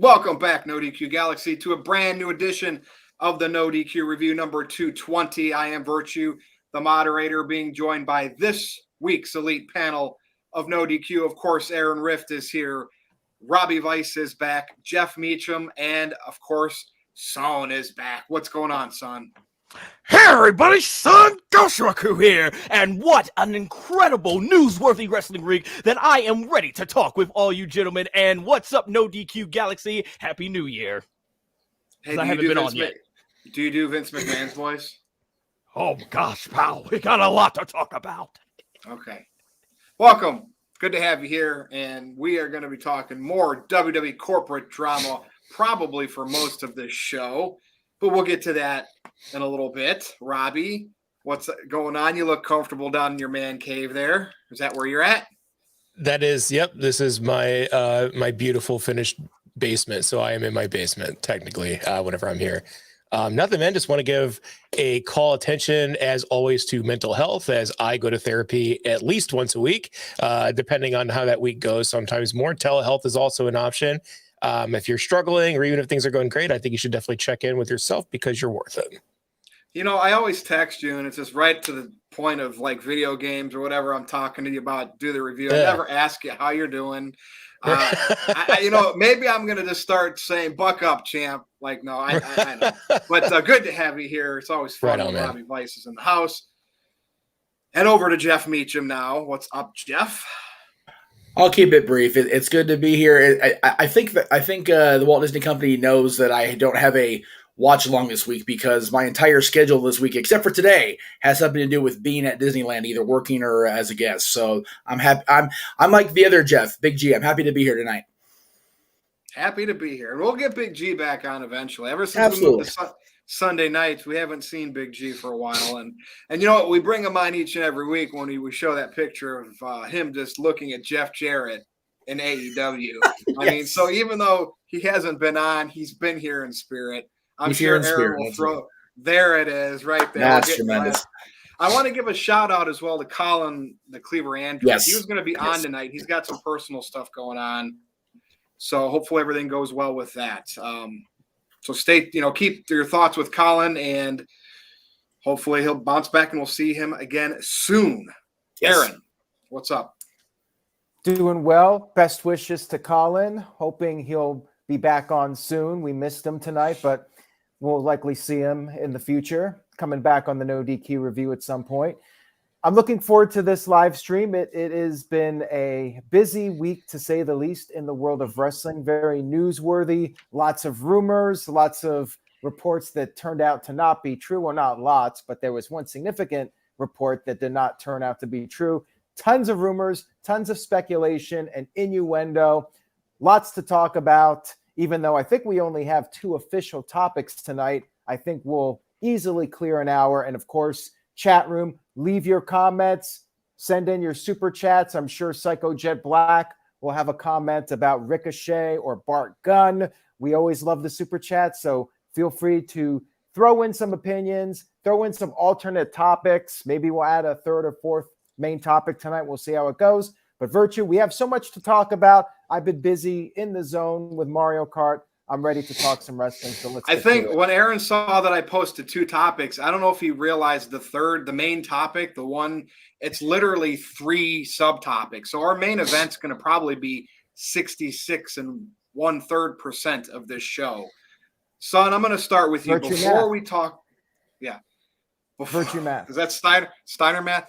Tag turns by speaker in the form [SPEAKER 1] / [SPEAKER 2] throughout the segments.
[SPEAKER 1] Welcome back, NoDQ Galaxy, to a brand new edition of the NoDQ Review number 220. I am Virtue, the moderator, being joined by this week's elite panel of NoDQ. Of course, Aaron Rift is here. Robbie Weiss is back. Jeff Meacham, and of course, Son is back. What's going on, Son?
[SPEAKER 2] Hey everybody, Son Goshaku here, and what an incredible newsworthy wrestling week that I am ready to talk with all you gentlemen. And what's up, No DQ Galaxy? Happy New Year.
[SPEAKER 1] Hey,
[SPEAKER 2] I haven't been on yet.
[SPEAKER 1] Do you do Vince McMahon's voice?
[SPEAKER 2] Oh gosh, pal, we got a lot to talk about.
[SPEAKER 1] Okay. Welcome. Good to have you here, and we are going to be talking more WWE corporate drama, probably for most of this show, but we'll get to that in a little bit. Robbie, what's going on? You look comfortable down in your man cave there. Is that where you're at?
[SPEAKER 3] That is, yep. This is my my beautiful finished basement. So I am in my basement technically whenever I'm here. Nothing, man. Just want to give a call attention, as always, to mental health, as I go to therapy at least once a week, depending on how that week goes. Sometimes more. Telehealth is also an option. If you're struggling or even if things are going great, I think you should definitely check in with yourself because you're worth it.
[SPEAKER 1] You know, I always text you and it's just right to the point of like video games or whatever I'm talking to you about, do the review. I never ask you how you're doing. Maybe I'm going to just start saying, buck up, champ. Like, no, I know. But good to have you here. It's always fun when Robbie Weiss is in the house. And over to Jeff Meacham now. What's up, Jeff?
[SPEAKER 4] I'll keep it brief. It's good to be here. I think the Walt Disney Company knows that I don't have a watch along this week because my entire schedule this week, except for today, has something to do with being at Disneyland, either working or as a guest. So I'm happy. I'm like the other Jeff, Big G. I'm happy to be here tonight.
[SPEAKER 1] Happy to be here. And we'll get Big G back on eventually. Ever since we moved to Sunday nights, we haven't seen Big G for a while. And you know what? We bring him on each and every week when we show that picture of him just looking at Jeff Jarrett in AEW. I mean, so even though he hasn't been on, he's been here in spirit. I'm sure Aaron will throw. There it is, right there.
[SPEAKER 4] That's tremendous.
[SPEAKER 1] I want to give a shout out as well to Colin, the Cleaver Andrews.
[SPEAKER 4] Yes.
[SPEAKER 1] He was going to be on tonight. He's got some personal stuff going on. So hopefully everything goes well with that. So keep your thoughts with Colin, and hopefully he'll bounce back and we'll see him again soon. Yes. Aaron, what's up?
[SPEAKER 5] Doing well. Best wishes to Colin. Hoping he'll be back on soon. We missed him tonight, but we'll likely see him in the future, coming back on the No DQ review at some point. I'm looking forward to this live stream. It has been a busy week, to say the least, in the world of wrestling. Very newsworthy, lots of rumors, lots of reports that turned out to not be true. Well, not lots, but there was one significant report that did not turn out to be true. Tons of rumors, tons of speculation and innuendo. Lots to talk about, even though I think we only have 2 official topics tonight. I think we'll easily clear an hour. And of course, chat room, leave your comments, send in your super chats. I'm sure Psycho Jet Black will have a comment about Ricochet or Bart Gunn. We always love the super chat, so feel free to throw in some opinions, throw in some alternate topics. Maybe we'll add a 3rd or 4th main topic tonight. We'll see how it goes. But Virtue, we have so much to talk about. I've been busy in the zone with Mario Kart. I'm ready to talk some wrestling. So let's.
[SPEAKER 1] I think when Aaron saw that I posted 2 topics, I don't know if he realized the main topic, the one, it's literally 3 subtopics. So our main event's going to probably be 66 1/3% of this show. Son, I'm going to start with you
[SPEAKER 5] Virtue
[SPEAKER 1] before
[SPEAKER 5] math.
[SPEAKER 1] we talk. Yeah.
[SPEAKER 5] Virtue math.
[SPEAKER 1] Is that Steiner math?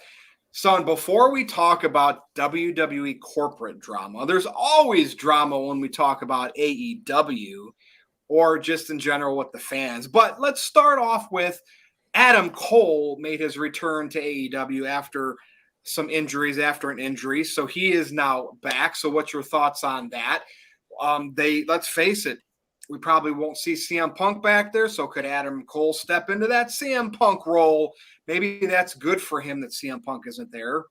[SPEAKER 1] Son, before we talk about WWE corporate drama, there's always drama when we talk about AEW or just in general with the fans. But let's start off with Adam Cole made his return to AEW after some injuries, after an injury. So he is now back. So what's your thoughts on that? Let's face it, we probably won't see CM Punk back there. So could Adam Cole step into that CM Punk role? Maybe that's good for him that CM Punk isn't there.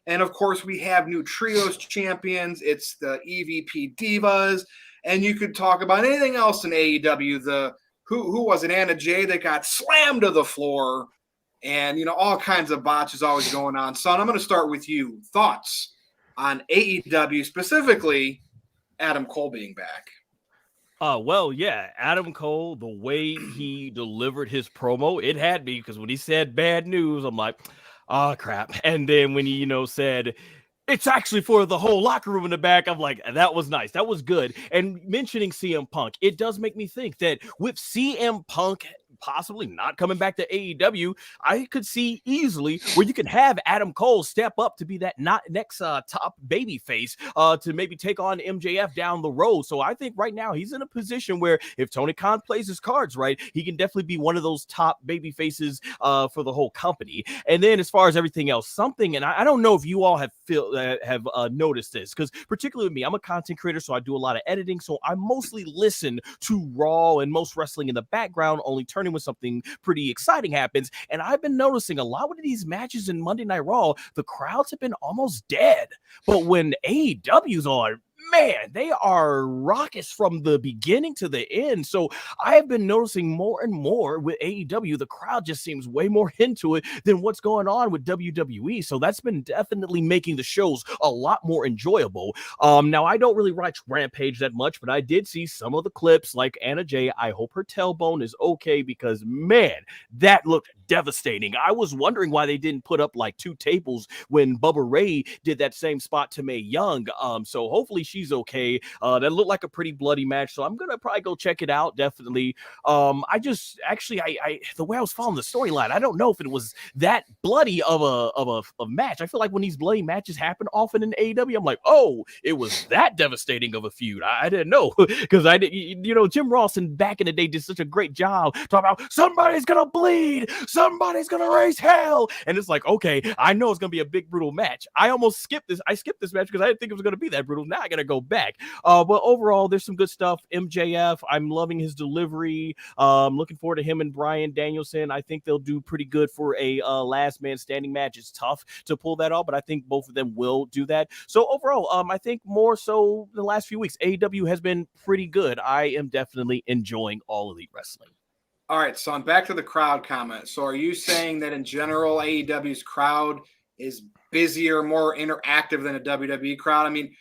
[SPEAKER 1] And, of course, we have new trios champions. It's the EVP Divas. And you could talk about anything else in AEW. Who was it? Anna Jay that got slammed to the floor. And, all kinds of botches always going on. Son, I'm going to start with you. Thoughts on AEW, specifically Adam Cole being back?
[SPEAKER 2] Well, yeah, Adam Cole, the way he delivered his promo, it had me because when he said bad news, I'm like, oh crap. And then when he, said it's actually for the whole locker room in the back, I'm like, that was nice. That was good. And mentioning CM Punk, it does make me think that with CM Punk possibly not coming back to AEW, I could see easily where you can have Adam Cole step up to be that next top baby face to maybe take on MJF down the road. So I think right now he's in a position where if Tony Khan plays his cards right, he can definitely be one of those top baby faces for the whole company. And then as far as everything else, and I don't know if you all have noticed this, because particularly with me, I'm a content creator, so I do a lot of editing. So I mostly listen to Raw and most wrestling in the background, only turning when something pretty exciting happens. And I've been noticing a lot of these matches in Monday Night Raw, the crowds have been almost dead. But when AEW's on, man, they are raucous from the beginning to the end. So I have been noticing more and more with AEW, the crowd just seems way more into it than what's going on with WWE. So that's been definitely making the shows a lot more enjoyable. Now, I don't really watch Rampage that much, but I did see some of the clips like Anna Jay. I hope her tailbone is okay because, man, that looked devastating. I was wondering why they didn't put up like 2 tables when Bubba Ray did that same spot to Mae Young. So hopefully she's okay. That looked like a pretty bloody match, so I'm gonna probably go check it out. Definitely. I just actually, I the way I was following the storyline, I don't know if it was that bloody of a match. I feel like when these bloody matches happen often in AEW, I'm like, oh, it was that devastating of a feud. I didn't know because I did. Jim Rawson back in the day did such a great job talking about somebody's gonna bleed, somebody's gonna raise hell, and it's like, okay, I know it's gonna be a big brutal match. I almost skipped this. I skipped this match because I didn't think it was gonna be that brutal. Now I gotta go back. But overall, there's some good stuff. MJF, I'm loving his delivery. Looking forward to him and Bryan Danielson. I think they'll do pretty good for a last man standing match. It's tough to pull that off, but I think both of them will do that. So overall, I think more so the last few weeks, AEW has been pretty good. I am definitely enjoying all Elite Wrestling.
[SPEAKER 1] All right, so I'm back to the crowd comment. So are you saying that in general, AEW's crowd is busier, more interactive than a WWE crowd? I mean,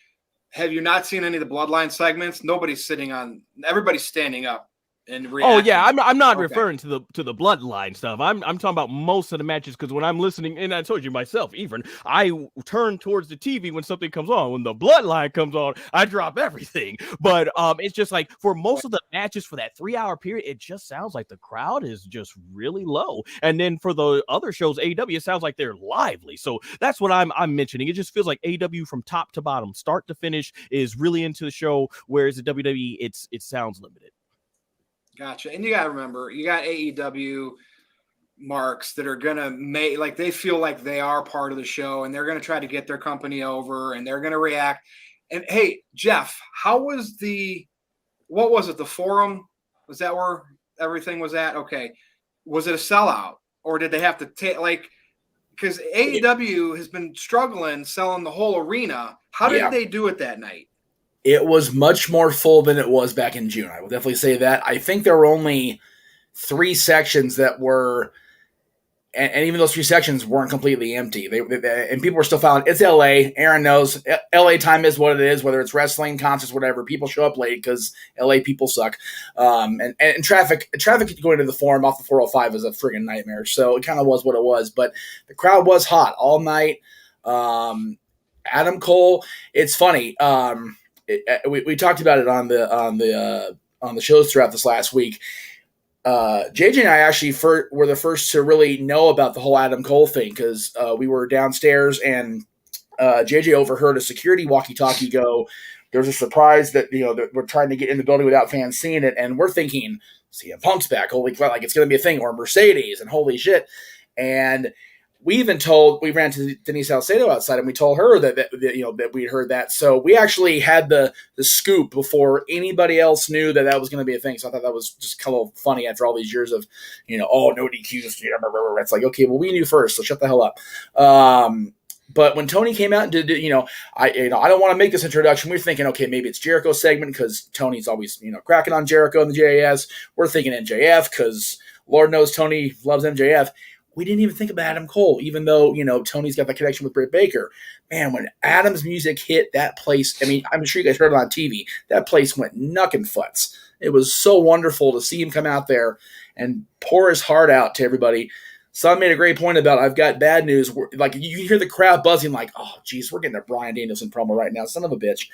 [SPEAKER 1] have you not seen any of the Bloodline segments? Everybody's standing up and reacting.
[SPEAKER 2] Oh yeah, I'm not referring to the Bloodline stuff. I'm talking about most of the matches, because when I'm listening, and I told you myself, even I turn towards the TV when something comes on. When the Bloodline comes on, I drop everything. But it's just like for most of the matches for that 3-hour period, it just sounds like the crowd is just really low. And then for the other shows, AEW, it sounds like they're lively. So that's what I'm mentioning. It just feels like AEW from top to bottom, start to finish, is really into the show, whereas the WWE, it sounds limited.
[SPEAKER 1] Gotcha. And you got to remember, you got AEW marks that are going to make, like, they feel like they are part of the show and they're going to try to get their company over and they're going to react. And hey, Jeff, how was what was it? The Forum? Was that where everything was at? Okay. Was it a sellout, or did they have to take, because AEW has been struggling selling the whole arena. How did they do it that night?
[SPEAKER 4] It was much more full than it was back in June. I will definitely say that. I think there were only 3 sections that were, and even those 3 sections weren't completely empty. And people were still following. It's LA. Aaron knows LA time is what it is, whether it's wrestling, concerts, whatever. People show up late because LA people suck. And traffic going to the Forum off the 405 is a friggin' nightmare. So it kind of was what it was. But the crowd was hot all night. Adam Cole, it's funny. We talked about it on the shows throughout this last week. JJ and I actually were the first to really know about the whole Adam Cole thing, because we were downstairs and JJ overheard a security walkie-talkie go, "There's a surprise that that we're trying to get in the building without fans seeing it," and we're thinking, CM Punk's back, holy crap, like it's going to be a thing, or Mercedes, and holy shit. And we ran to Denise Salcedo outside and we told her that we'd heard that. So we actually had the scoop before anybody else knew that was going to be a thing. So I thought that was just kind of funny after all these years of, NoDQs. It's like, okay, well, we knew first, so shut the hell up. But when Tony came out and did, I don't want to make this introduction. We were thinking, okay, maybe it's Jericho's segment because Tony's always, cracking on Jericho and the JAS. We're thinking MJF because Lord knows Tony loves MJF. We didn't even think about Adam Cole, even though, Tony's got the connection with Britt Baker. Man, when Adam's music hit, that place, I mean, I'm sure you guys heard it on TV, that place went knuckin' futz. It was so wonderful to see him come out there and pour his heart out to everybody. Son made a great point about, I've got bad news. Like, you hear the crowd buzzing like, oh, geez, we're getting a Bryan Danielson promo right now, son of a bitch.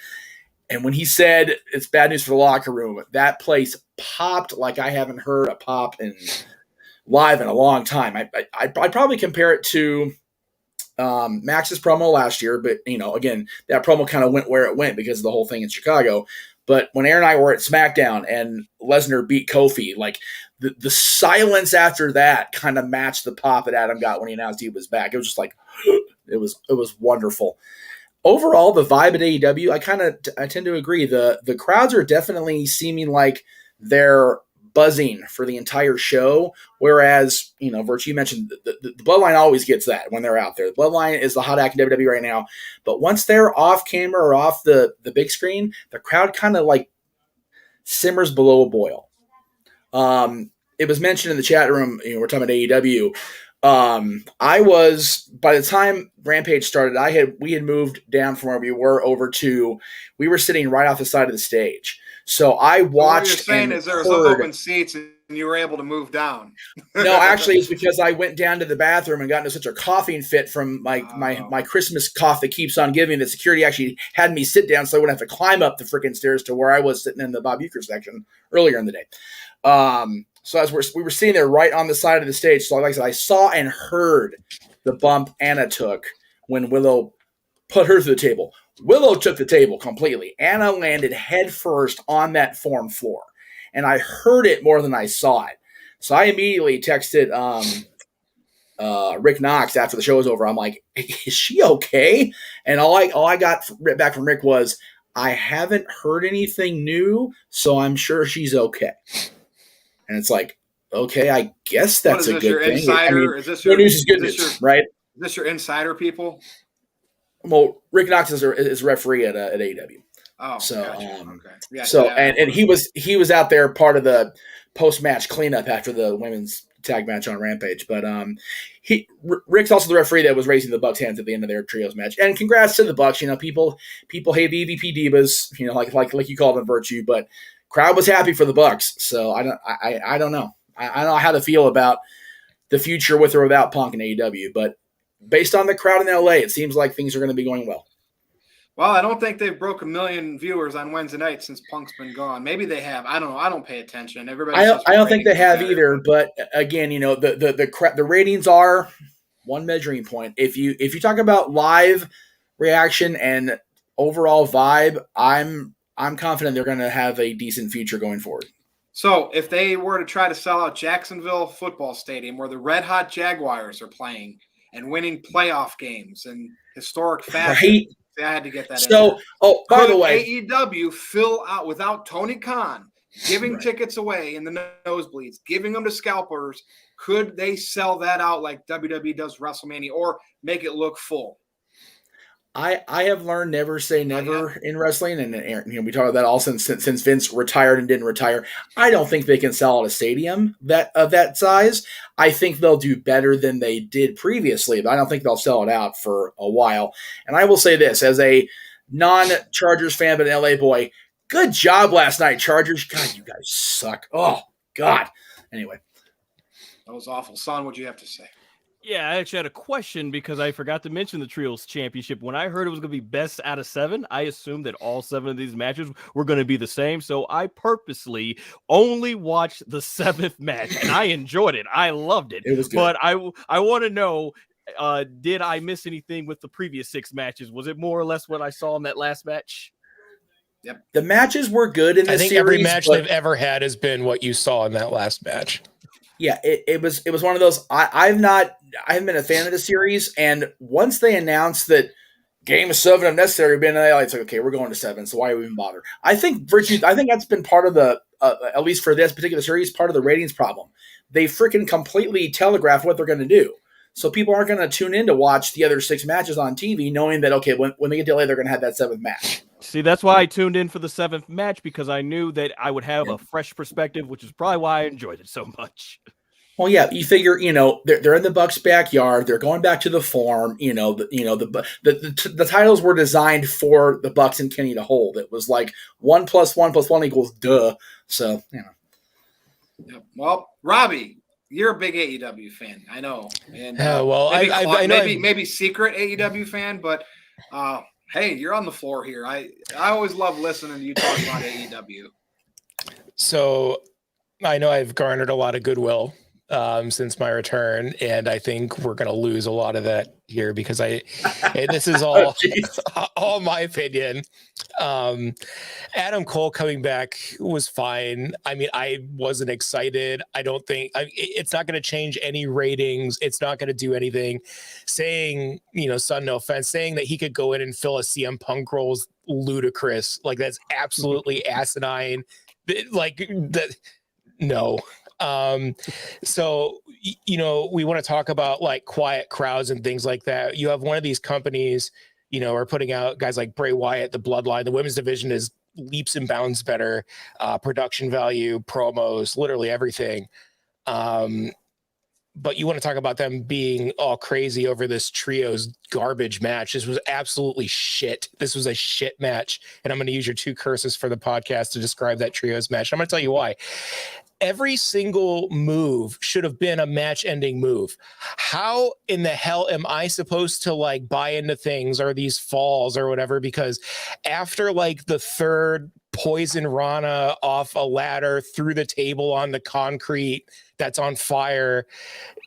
[SPEAKER 4] And when he said it's bad news for the locker room, that place popped like I haven't heard a pop live in a long time. I'd probably compare it to Max's promo last year, but, again, that promo kind of went where it went because of the whole thing in Chicago. But when Aaron and I were at SmackDown and Lesnar beat Kofi, like the silence after that kind of matched the pop that Adam got when he announced he was back. It was just like, it was wonderful. Overall, the vibe at AEW, I tend to agree. The crowds are definitely seeming like they're buzzing for the entire show, whereas, Virtue, you mentioned the Bloodline always gets that when they're out there. The Bloodline is the hot act in WWE right now, but once they're off camera or off the big screen, the crowd kind of like simmers below a boil. It was mentioned in the chat room, we're talking about AEW. I was, by the time Rampage started, we had moved down from where we were we were sitting right off the side of the stage. So I watched. What you're
[SPEAKER 1] saying is there was open seats and you were able to move down.
[SPEAKER 4] No, actually, it's because I went down to the bathroom and got into such a coughing fit from my Christmas cough that keeps on giving that security actually had me sit down so I wouldn't have to climb up the freaking stairs to where I was sitting in the Bob Uecker section earlier in the day. So as we were sitting there right on the side of the stage, so like I said, I saw and heard the bump Anna took when Willow put her through the table. Willow took the table completely. Anna landed head first on that forum floor, and I heard it more than I saw it. So I immediately texted Rick Knox after the show was over. I'm like, is she okay? And all I got back from Rick was, I haven't heard anything new, so I'm sure she's okay. And it's like, okay, I guess that's a good thing.
[SPEAKER 1] Insider? Is this your
[SPEAKER 4] news is good news, right?
[SPEAKER 1] Is this your insider people?
[SPEAKER 4] Well, Rick Knox is referee at AEW.
[SPEAKER 1] Oh,
[SPEAKER 4] so
[SPEAKER 1] gotcha. Okay. Yeah,
[SPEAKER 4] so and he was out there part of the post match cleanup after the women's tag match on Rampage. But Rick's also the referee that was raising the Bucks' hands at the end of their trios match. And congrats to the Bucks. People hate the EVP divas, like you call them, Virtue, but crowd was happy for the Bucks. So I don't know. I don't know how to feel about the future with or without Punk and AEW, but based on the crowd in LA, it seems like things are going to be going well.
[SPEAKER 1] Well, I don't think they've broke 1 million viewers on Wednesday night since Punk's been gone. Maybe they have. I don't know. I don't pay attention. I
[SPEAKER 4] don't think they have either. But again, the ratings are one measuring point. If you talk about live reaction and overall vibe, I'm confident they're going to have a decent future going forward.
[SPEAKER 1] So if they were to try to sell out Jacksonville Football Stadium, where the Red Hot Jaguars are playing and winning playoff games in historic fashion,
[SPEAKER 4] right?
[SPEAKER 1] I had to get that.
[SPEAKER 4] So, by the way,
[SPEAKER 1] AEW fill out without Tony Khan giving tickets away in the nosebleeds, giving them to scalpers? Could they sell that out like WWE does WrestleMania, or make it look full?
[SPEAKER 4] I have learned never say never in wrestling, and we talk about that all since Vince retired and didn't retire. I don't think they can sell out a stadium of that size. I think they'll do better than they did previously, but I don't think they'll sell it out for a while. And I will say this, as a non-Chargers fan but an LA boy, good job last night, Chargers. God, you guys suck. Oh, God. Anyway.
[SPEAKER 1] That was awful. Son, what'd you have to say?
[SPEAKER 2] Yeah, I actually had a question because I forgot to mention the Trios Championship. When I heard it was going to be best out of 7, I assumed that all 7 of these matches were going to be the same. So I purposely only watched the 7th match, and I enjoyed it. I loved it.
[SPEAKER 4] It was good.
[SPEAKER 2] But I want to know, did I miss anything with the previous 6 matches? Was it more or less what I saw in that last match?
[SPEAKER 4] Yep. The matches were good in this series.
[SPEAKER 3] I think every match they've ever had has been what you saw in that last match.
[SPEAKER 4] Yeah, it was one of those. I haven't been a fan of the series, and once they announced that Game of 7 if necessary, it's like, okay, we're going to 7, so why even bother? I think that's been part of the at least for this particular series, part of the ratings problem. They freaking completely telegraph what they're going to do, so people aren't going to tune in to watch the other 6 matches on TV, knowing that okay, when they get delayed, they're going to have that 7th match.
[SPEAKER 2] See, that's why I tuned in for the 7th match, because I knew that I would have a fresh perspective, which is probably why I enjoyed it so much.
[SPEAKER 4] Well, yeah, you figure, they're in the Bucks' backyard. They're going back to the farm. The titles were designed for the Bucks and Kenny to hold. It was like 1 + 1 + 1 = duh. So,
[SPEAKER 1] Yep. Well, Robbie, you're a big AEW fan, I know, and maybe secret AEW fan, but hey, you're on the floor here. I always love listening to you talk about AEW.
[SPEAKER 3] So I know I've garnered a lot of goodwill since my return, and I think we're going to lose a lot of that here because this is all all my opinion. Adam Cole coming back was fine. I mean, I wasn't excited. I don't think it's not going to change any ratings. It's not going to do anything. Saying, son, no offense, saying that he could go in and fill a CM Punk role is ludicrous. Like, that's absolutely asinine. Like that. No. So, we want to talk about like quiet crowds and things like that. You have one of these companies, are putting out guys like Bray Wyatt, the Bloodline. The women's division is leaps and bounds better, production value, promos, literally everything. But you want to talk about them being all crazy over this trios garbage match. This was absolutely shit. This was a shit match. And I'm going to use your 2 curses for the podcast to describe that trios match. I'm going to tell you why. Every single move should have been a match-ending move. How in the hell am I supposed to like buy into things or these falls or whatever? Because after like the third poison Rana off a ladder through the table on the concrete that's on fire,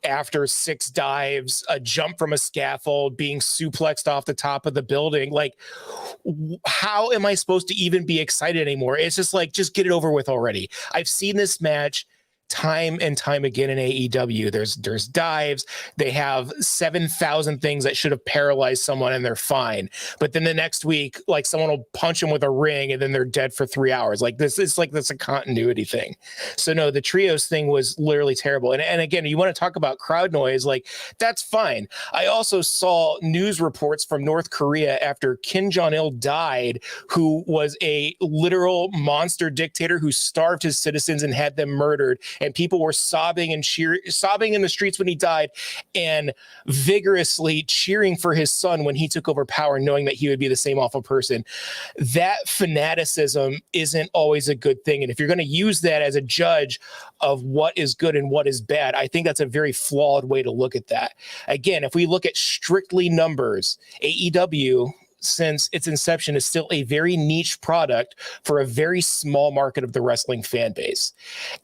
[SPEAKER 3] after 6 dives, a jump from a scaffold, being suplexed off the top of the building, like how am I supposed to even be excited anymore? It's just like, just get it over with already. I've seen this match time and time again in AEW. There's dives. They have 7,000 things that should have paralyzed someone and they're fine. But then the next week, like someone will punch them with a ring and then they're dead for 3 hours. Like this is like, that's a continuity thing. So no, the trios thing was literally terrible. And again, you want to talk about crowd noise, like that's fine. I also saw news reports from North Korea after Kim Jong-il died, who was a literal monster dictator who starved his citizens and had them murdered. And people were sobbing in the streets when he died and vigorously cheering for his son when he took over power, knowing that he would be the same awful person. That fanaticism isn't always a good thing. And if you're going to use that as a judge of what is good and what is bad, I think that's a very flawed way to look at that. Again, if we look at strictly numbers, AEW, since its inception, is still a very niche product for a very small market of the wrestling fan base.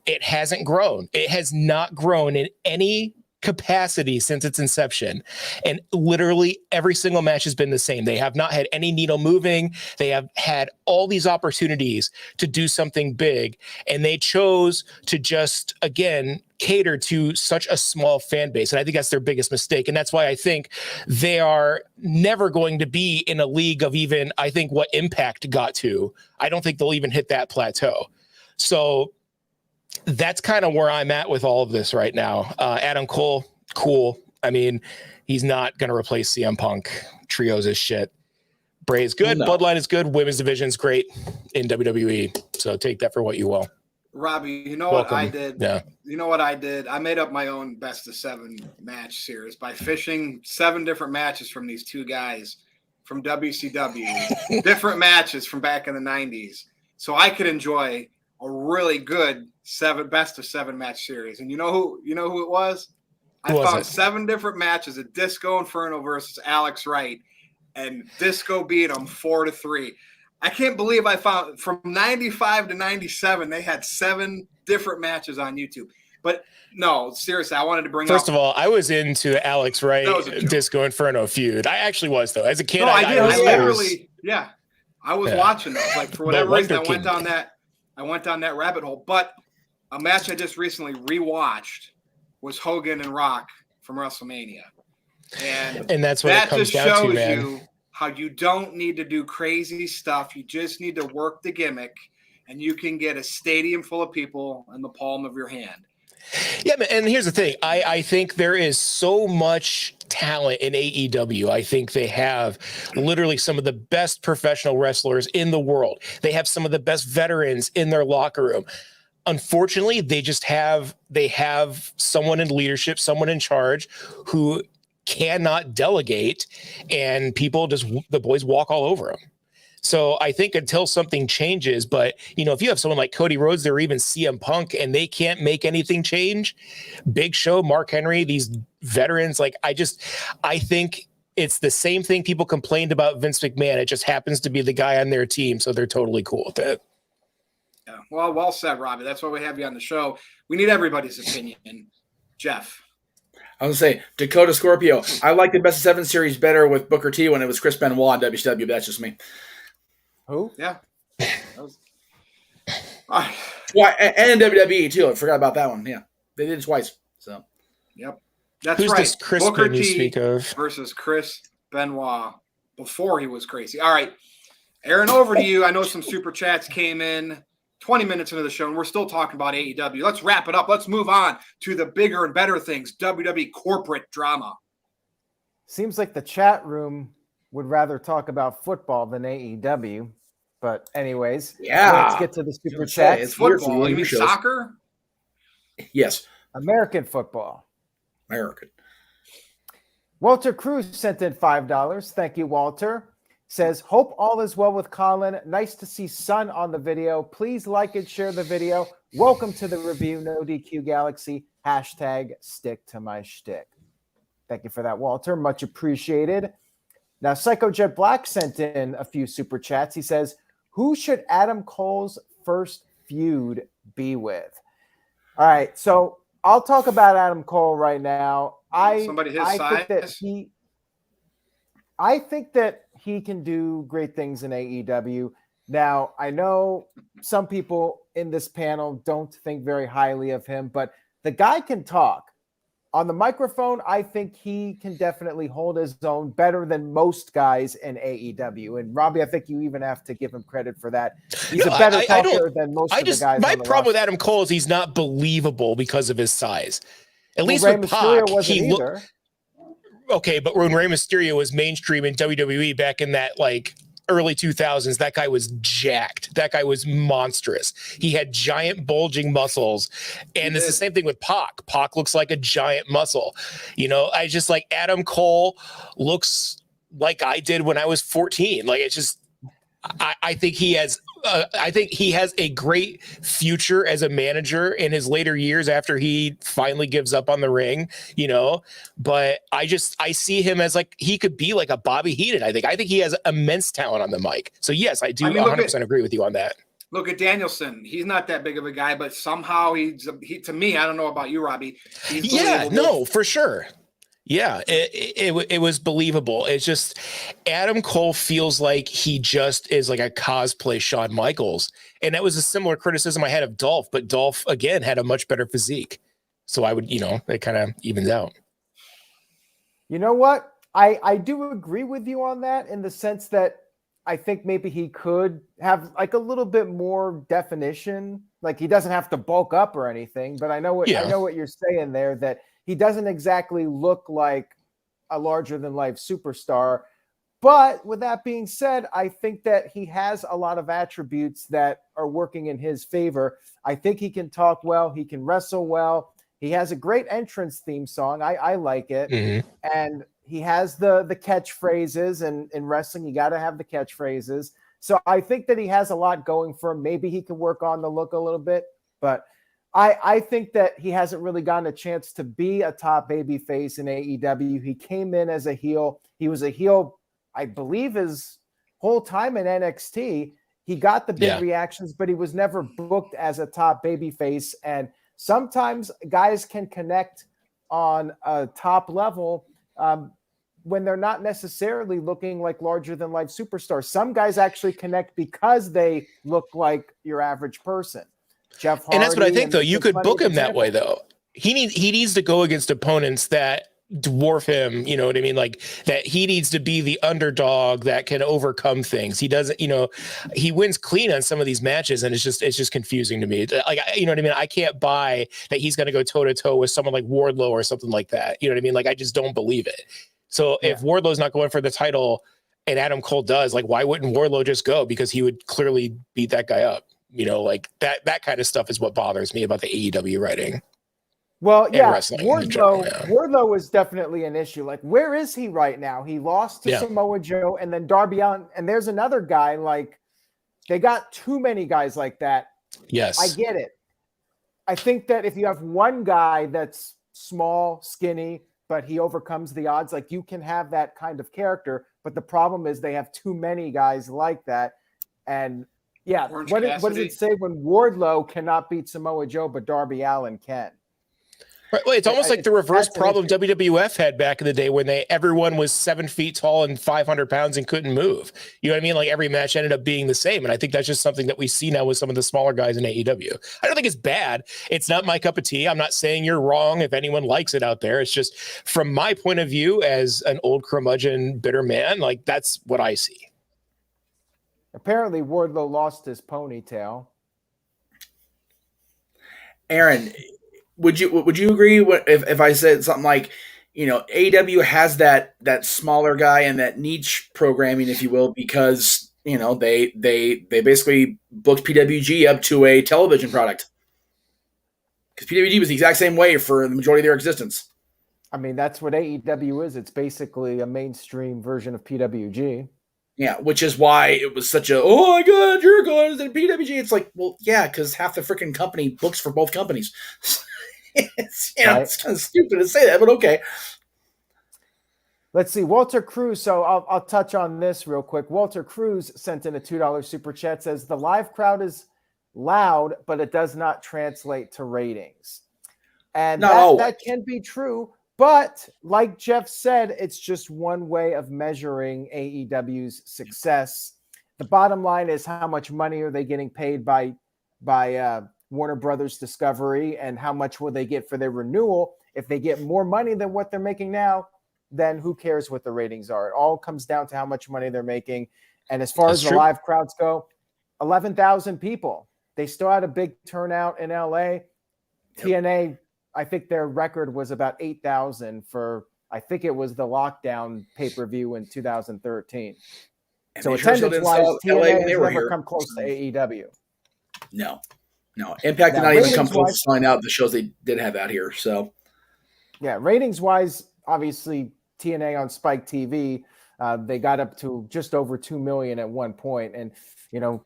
[SPEAKER 3] It hasn't grown. It has not grown in any capacity since its inception. And literally every single match has been the same. They have not had any needle moving. They have had all these opportunities to do something big. And they chose to just, again, cater to such a small fan base. And I think that's their biggest mistake. And that's why I think they are never going to be in a league of even, I think, what Impact got to. I don't think they'll even hit that plateau. So that's kind of where I'm at with all of this right now. Adam Cole, cool. I mean, he's not going to replace CM Punk. Trios is shit. Bray is good. No. Bloodline is good. Women's division is great in WWE. So take that for what you will.
[SPEAKER 1] Robbie, you know Welcome. What I did?
[SPEAKER 3] Yeah.
[SPEAKER 1] You know what I did? I made up my own best of 7 match series by fishing 7 different matches from these 2 guys from WCW, different matches from back in the 90s. So I could enjoy a really good best of 7 match series. And you know who it was? I found 7 different matches of Disco Inferno versus Alex Wright, and Disco beat him 4-3. I can't believe I found from 95 to 97, they had 7 different matches on YouTube. But no, seriously, I wanted to bring
[SPEAKER 3] First of all, I was into Alex Wright Disco Inferno feud. I actually was, though. As a kid,
[SPEAKER 1] I was watching those. Like, for whatever reason, I went down that rabbit hole. But a match I just recently rewatched was Hogan and Rock from WrestleMania.
[SPEAKER 3] And that's what it comes down to, man.
[SPEAKER 1] You how you don't need to do crazy stuff. You just need to work the gimmick, and you can get a stadium full of people in the palm of your hand.
[SPEAKER 3] Yeah, and here's the thing. I think there is so much talent in AEW. I think they have literally some of the best professional wrestlers in the world. They have some of the best veterans in their locker room. unfortunately, they have someone in leadership, someone in charge who cannot delegate, and the boys walk all over them. So I think until something changes, but if you have someone like Cody Rhodes or even CM Punk and they can't make anything change, Big Show, Mark Henry, these veterans, I think it's the same thing people complained about Vince McMahon. It just happens to be the guy on their team, so they're totally cool with it.
[SPEAKER 1] Yeah, well said, Robbie. That's why we have you on the show. We need everybody's opinion. Jeff.
[SPEAKER 4] I was going to say, Dakota Scorpio. I like the Best of 7 series better with Booker T when it was Chris Benoit in WCW. That's just me.
[SPEAKER 5] Who?
[SPEAKER 1] Yeah.
[SPEAKER 4] Well, and WWE, too. I forgot about that one. Yeah. They did it twice. So.
[SPEAKER 1] Yep. That's
[SPEAKER 3] Who's
[SPEAKER 1] right.
[SPEAKER 3] this Chris
[SPEAKER 1] Booker
[SPEAKER 3] Ben you
[SPEAKER 1] T
[SPEAKER 3] speak of?
[SPEAKER 1] versus Chris Benoit before he was crazy. All right. Aaron, over to you. I know some super chats came in 20 minutes into the show, and we're still talking about AEW. Let's wrap it up. Let's move on to the bigger and better things, WWE corporate drama.
[SPEAKER 5] Seems like the chat room would rather talk about football than AEW. But anyways, let's get to the super chats.
[SPEAKER 1] It's football. You mean soccer?
[SPEAKER 4] Yes.
[SPEAKER 5] American football.
[SPEAKER 4] American.
[SPEAKER 5] Walter Cruz sent in $5. Thank you, Walter. Says, hope all is well with Colin. Nice to see Sun on the video. Please like and share the video. Welcome to the review, NoDQ Galaxy. # stick to my shtick. Thank you for that, Walter. Much appreciated. Now, Psycho Jet Black sent in a few super chats. He says, who should Adam Cole's first feud be with? All right, so I'll talk about Adam Cole right now.
[SPEAKER 1] Somebody his size?
[SPEAKER 5] I think that he can do great things in AEW. Now, I know some people in this panel don't think very highly of him, but the guy can talk. On the microphone, I think he can definitely hold his own better than most guys in AEW. And Robbie, I think you even have to give him credit for that. He's a better talker than most of the guys.
[SPEAKER 3] My problem with Adam Cole is he's not believable because of his size. At least with Pac, he looked okay. But when Rey Mysterio was mainstream in WWE back in that early 2000s, that guy was jacked. That guy was monstrous. He had giant bulging muscles. And it's the same thing with Pac. Pac looks like a giant muscle. I just Adam Cole looks like I did when I was 14. I think he has a great future as a manager in his later years after he finally gives up on the ring, but I see him as he could be like a Bobby Heenan. I think he has immense talent on the mic. So yes, I do 100% agree with you on that.
[SPEAKER 1] Look at Danielson. He's not that big of a guy, but somehow he to me, I don't know about you, Robbie.
[SPEAKER 3] No, for sure. Yeah, it was believable. It's just Adam Cole feels like he just is like a cosplay Shawn Michaels. And that was a similar criticism I had of Dolph, but Dolph, again, had a much better physique. So I would, it kind of evens out.
[SPEAKER 5] You know what? I do agree with you on that in the sense that I think maybe he could have a little bit more definition. He doesn't have to bulk up or anything, but I know what you're saying there, that he doesn't exactly look like a larger-than-life superstar. But with that being said, I think that he has a lot of attributes that are working in his favor. I think he can talk well. He can wrestle well. He has a great entrance theme song. I like it. Mm-hmm. And he has the catchphrases. And in wrestling, you got to have the catchphrases. So I think that he has a lot going for him. Maybe he can work on the look a little bit. But I think that he hasn't really gotten a chance to be a top babyface in AEW. He came in as a heel. He was a heel, I believe, his whole time in NXT. He got the big reactions, but he was never booked as a top babyface. And sometimes guys can connect on a top level when they're not necessarily looking like larger-than-life superstars. Some guys actually connect because they look like your average person. Jeff Hardy,
[SPEAKER 3] and that's what I think, though. You could book him that way, though. He needs to go against opponents that dwarf him. You know what I mean? That he needs to be the underdog that can overcome things. He doesn't. He wins clean on some of these matches, and it's just confusing to me. You know what I mean? I can't buy that he's going to go toe to toe with someone like Wardlow or something like that. You know what I mean? I just don't believe it. So if Wardlow's not going for the title and Adam Cole does, why wouldn't Wardlow just go? Because he would clearly beat that guy up. like that kind of stuff is what bothers me about the AEW writing.
[SPEAKER 5] Well, yeah,
[SPEAKER 3] wrestling in general, yeah.
[SPEAKER 5] Wardlow is definitely an issue. Like, where is he right now? He lost to Samoa Joe and then Darby Allin, and there's another guy. Like, they got too many guys like that.
[SPEAKER 3] Yes,
[SPEAKER 5] I get it. I think that if you have one guy that's small, skinny, but he overcomes the odds, like, you can have that kind of character. But the problem is they have too many guys like that. And yeah, what does it say when Wardlow cannot beat Samoa Joe, but Darby Allin can?
[SPEAKER 3] Right. Well, it's almost like the reverse problem WWF had back in the day when everyone was 7 feet tall and 500 pounds and couldn't move. You know what I mean? Like, every match ended up being the same. And I think that's just something that we see now with some of the smaller guys in AEW. I don't think it's bad. It's not my cup of tea. I'm not saying you're wrong if anyone likes it out there. It's just from my point of view as an old curmudgeon, bitter man, like, that's what I see.
[SPEAKER 5] Apparently Wardlow lost his ponytail.
[SPEAKER 4] Aaron, would you agree if I said something like, AEW has that smaller guy and that niche programming, if you will, because they basically booked PWG up to a television product, because PWG was the exact same way for the majority of their existence.
[SPEAKER 5] I mean, that's what AEW is. It's basically a mainstream version of PWG.
[SPEAKER 4] Yeah, which is why it was such a, oh my God, you're going to the PWG. It's like, well, yeah, because half the freaking company books for both companies. It's kind of stupid to say that, but okay.
[SPEAKER 5] Let's see. Walter Cruz. So I'll touch on this real quick. Walter Cruz sent in a $2 super chat. Says the live crowd is loud, but it does not translate to ratings. And that can be true. But like Jeff said, it's just one way of measuring AEW's success. The bottom line is, how much money are they getting paid by Warner Brothers Discovery, and how much will they get for their renewal? If they get more money than what they're making now, then who cares what the ratings are? It all comes down to how much money they're making. And as far as the live crowds go, 11,000 people. They still had a big turnout in LA. TNA, I think their record was about 8,000 for, I think it was the lockdown pay-per-view in 2013.
[SPEAKER 4] And
[SPEAKER 5] so attendance-wise, TNA has never come close to AEW.
[SPEAKER 4] No. Impact did not even come close to selling out the shows they did have out here. So,
[SPEAKER 5] yeah, ratings-wise, obviously TNA on Spike TV, they got up to just over 2 million at one point, and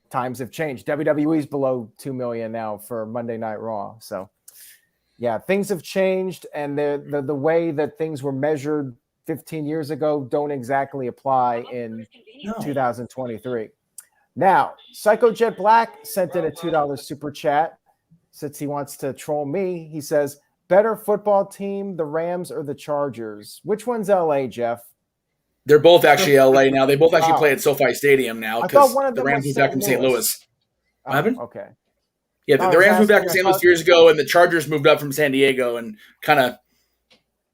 [SPEAKER 5] times have changed. WWE's below 2 million now for Monday Night Raw. So, yeah, things have changed, and the way that things were measured 15 years ago don't exactly apply in 2023. Now, Psycho Jet Black sent in a $2 super chat. Since he wants to troll me, he says, better football team, the Rams or the Chargers? Which one's LA, Jeff?
[SPEAKER 4] They're both actually LA now. They both actually play at SoFi Stadium now, because the Rams moved back from St. Louis. What happened?
[SPEAKER 5] Okay.
[SPEAKER 4] Yeah, the Rams moved back to St. Louis years ago, and the Chargers moved up from San Diego and kind of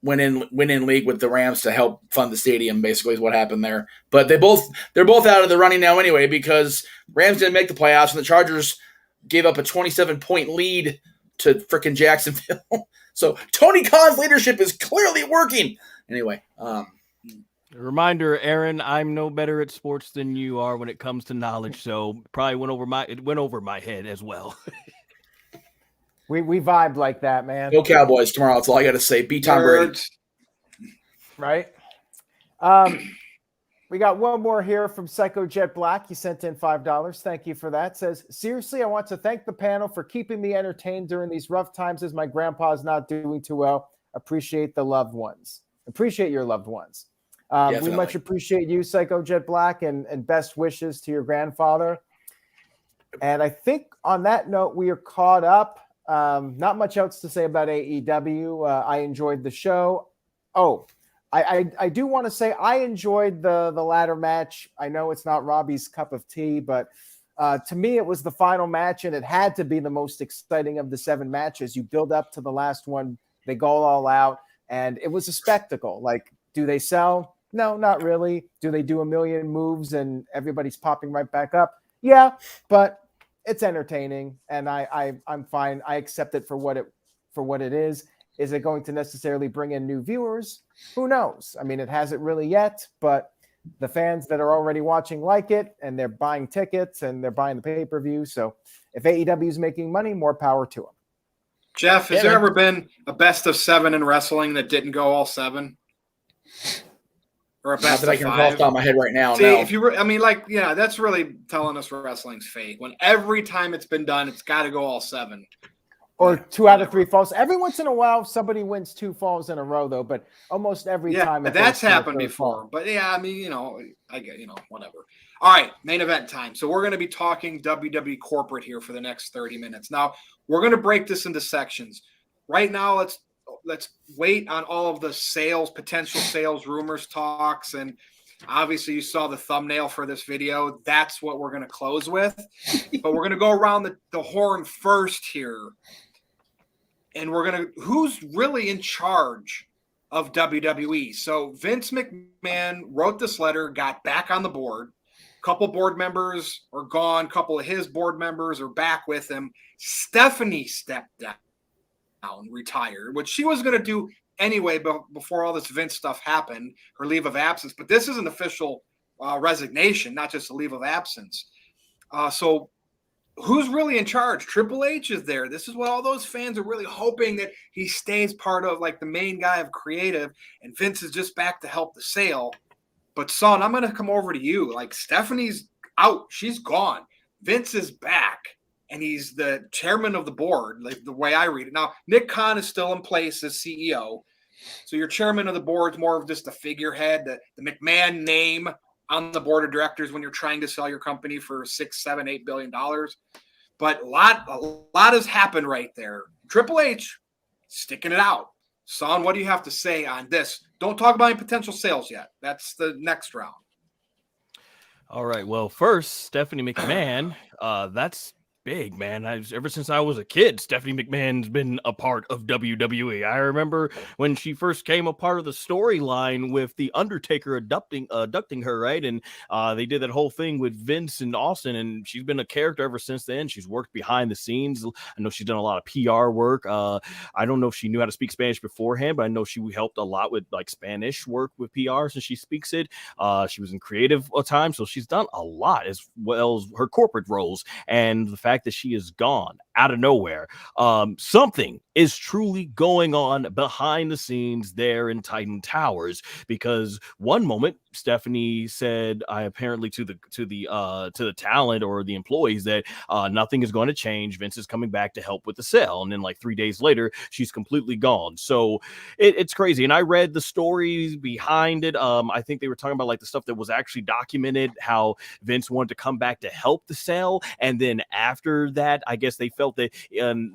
[SPEAKER 4] went in league with the Rams to help fund the stadium, basically, is what happened there. But they're both out of the running now anyway, because Rams didn't make the playoffs and the Chargers gave up a 27-point lead to frickin' Jacksonville. So Tony Khan's leadership is clearly working. Anyway,
[SPEAKER 2] reminder, Aaron, I'm no better at sports than you are when it comes to knowledge, so probably went over my head as well.
[SPEAKER 5] We vibe like that, man.
[SPEAKER 4] Go Cowboys tomorrow. That's all I got to say. Beat Tom Brady.
[SPEAKER 5] Right. We got one more here from Psycho Jet Black. He sent in $5. Thank you for that. Says, seriously, I want to thank the panel for keeping me entertained during these rough times as my grandpa's not doing too well. Appreciate the loved ones. Appreciate your loved ones. We much appreciate you, Psycho Jet Black, and best wishes to your grandfather. And I think on that note, we are caught up. Not much else to say about AEW. I enjoyed the show. Oh, I do want to say I enjoyed the ladder match. I know it's not Robbie's cup of tea, but to me, it was the final match, and it had to be the most exciting of the 7 matches. You build up to the last one. They go all out, and it was a spectacle. Like, do they sell? No, not really. Do they do a million moves and everybody's popping right back up? Yeah, but it's entertaining, and I'm fine. I accept it for what it is. Is it going to necessarily bring in new viewers? Who knows? I mean, it hasn't really yet, but the fans that are already watching like it, and they're buying tickets and they're buying the pay-per-view. So if AEW is making money, more power to them.
[SPEAKER 1] Jeff, has there ever been a best of 7 in wrestling that didn't go all 7? Or a best
[SPEAKER 4] Not that I
[SPEAKER 1] of
[SPEAKER 4] can
[SPEAKER 1] 5?
[SPEAKER 4] recall off the top of my head right now.
[SPEAKER 1] See,
[SPEAKER 4] No.
[SPEAKER 1] if you, that's really telling us wrestling's fake. When every time it's been done, it's got to go all 7.
[SPEAKER 5] Or 2 out of 3 falls. Every once in a while, somebody wins 2 falls in a row, though. But almost every time,
[SPEAKER 1] that's happened before. But yeah, I mean, I get, whatever. All right, main event time. So we're going to be talking WWE Corporate here for the next 30 minutes. Now we're going to break this into sections. Right now, let's wait on all of the potential sales rumors talks, and obviously you saw the thumbnail for this video. That's what we're going to close with. But we're going to go around the horn first here. And who's really in charge of WWE? So Vince McMahon wrote this letter, got back on the board. A couple board members are gone. A couple of his board members are back with him. Stephanie stepped down, retired, which she was going to do anyway before all this Vince stuff happened, her leave of absence. But this is an official resignation, not just a leave of absence. So who's really in charge? Triple H is there. This is what all those fans are really hoping, that he stays part of, like, the main guy of creative, and Vince is just back to help the sale. But son, I'm going to come over to you. Like, Stephanie's out. She's gone. Vince is back, and he's the chairman of the board, like the way I read it. Now, Nick Khan is still in place as CEO. So your chairman of the board is more of just a figurehead, the McMahon name on the board of directors when you're trying to sell your company for $6, $7, $8 billion. But a lot has happened right there. Triple H sticking it out. Son, what do you have to say on this? Don't talk about any potential sales yet. That's the next round.
[SPEAKER 2] All right. Well, first, Stephanie McMahon, that's big, man. Ever since I was a kid, Stephanie McMahon's been a part of WWE. I remember when she first came a part of the storyline with the Undertaker abducting her, right? And they did that whole thing with Vince and Austin, and she's been a character ever since then. She's worked behind the scenes. I know she's done a lot of PR work. I don't know if she knew how to speak Spanish beforehand, but I know she helped a lot with like Spanish work with PR since she speaks it. She was in creative a time, so she's done a lot as well as her corporate roles. And the fact that she is gone out of nowhere, something is truly going on behind the scenes there in Titan Towers, because one moment Stephanie said, I apparently to the talent or the employees that nothing is going to change. Vince is coming back to help with the sale, and then like 3 days later she's completely gone. So it's crazy. And I read the stories behind it. I think they were talking about like the stuff that was actually documented, how Vince wanted to come back to help the sale, and then after that, I guess they felt that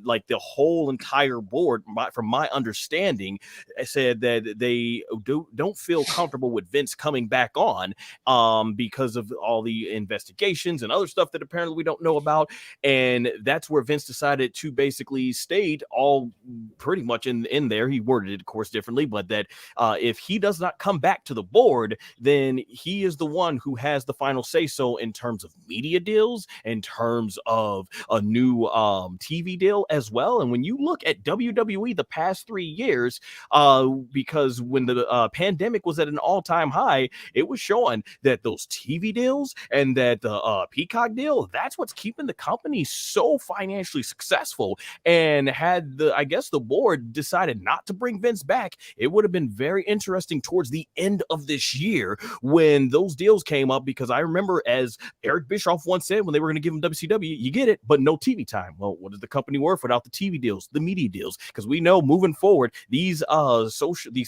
[SPEAKER 2] like the whole entire board, from my understanding, said that they don't feel comfortable with Vince coming back on because of all the investigations and other stuff that apparently we don't know about. And that's where Vince decided to basically state all pretty much in there. He worded it, of course, differently, but that if he does not come back to the board, then he is the one who has the final say so in terms of media deals, in terms of a new TV deal as well. And when you look at WWE the past 3 years, because when the pandemic was at an all-time high, it was showing that those TV deals and that the Peacock deal, that's what's keeping the company so financially successful. And had the board decided not to bring Vince back, it would have been very interesting towards the end of this year when those deals came up, because I remember, as Eric Bischoff once said, when they were going to give him WCW, you get it, but no TV time. Well, what is the company worth without the TV deals, the media deals? Because we know moving forward, these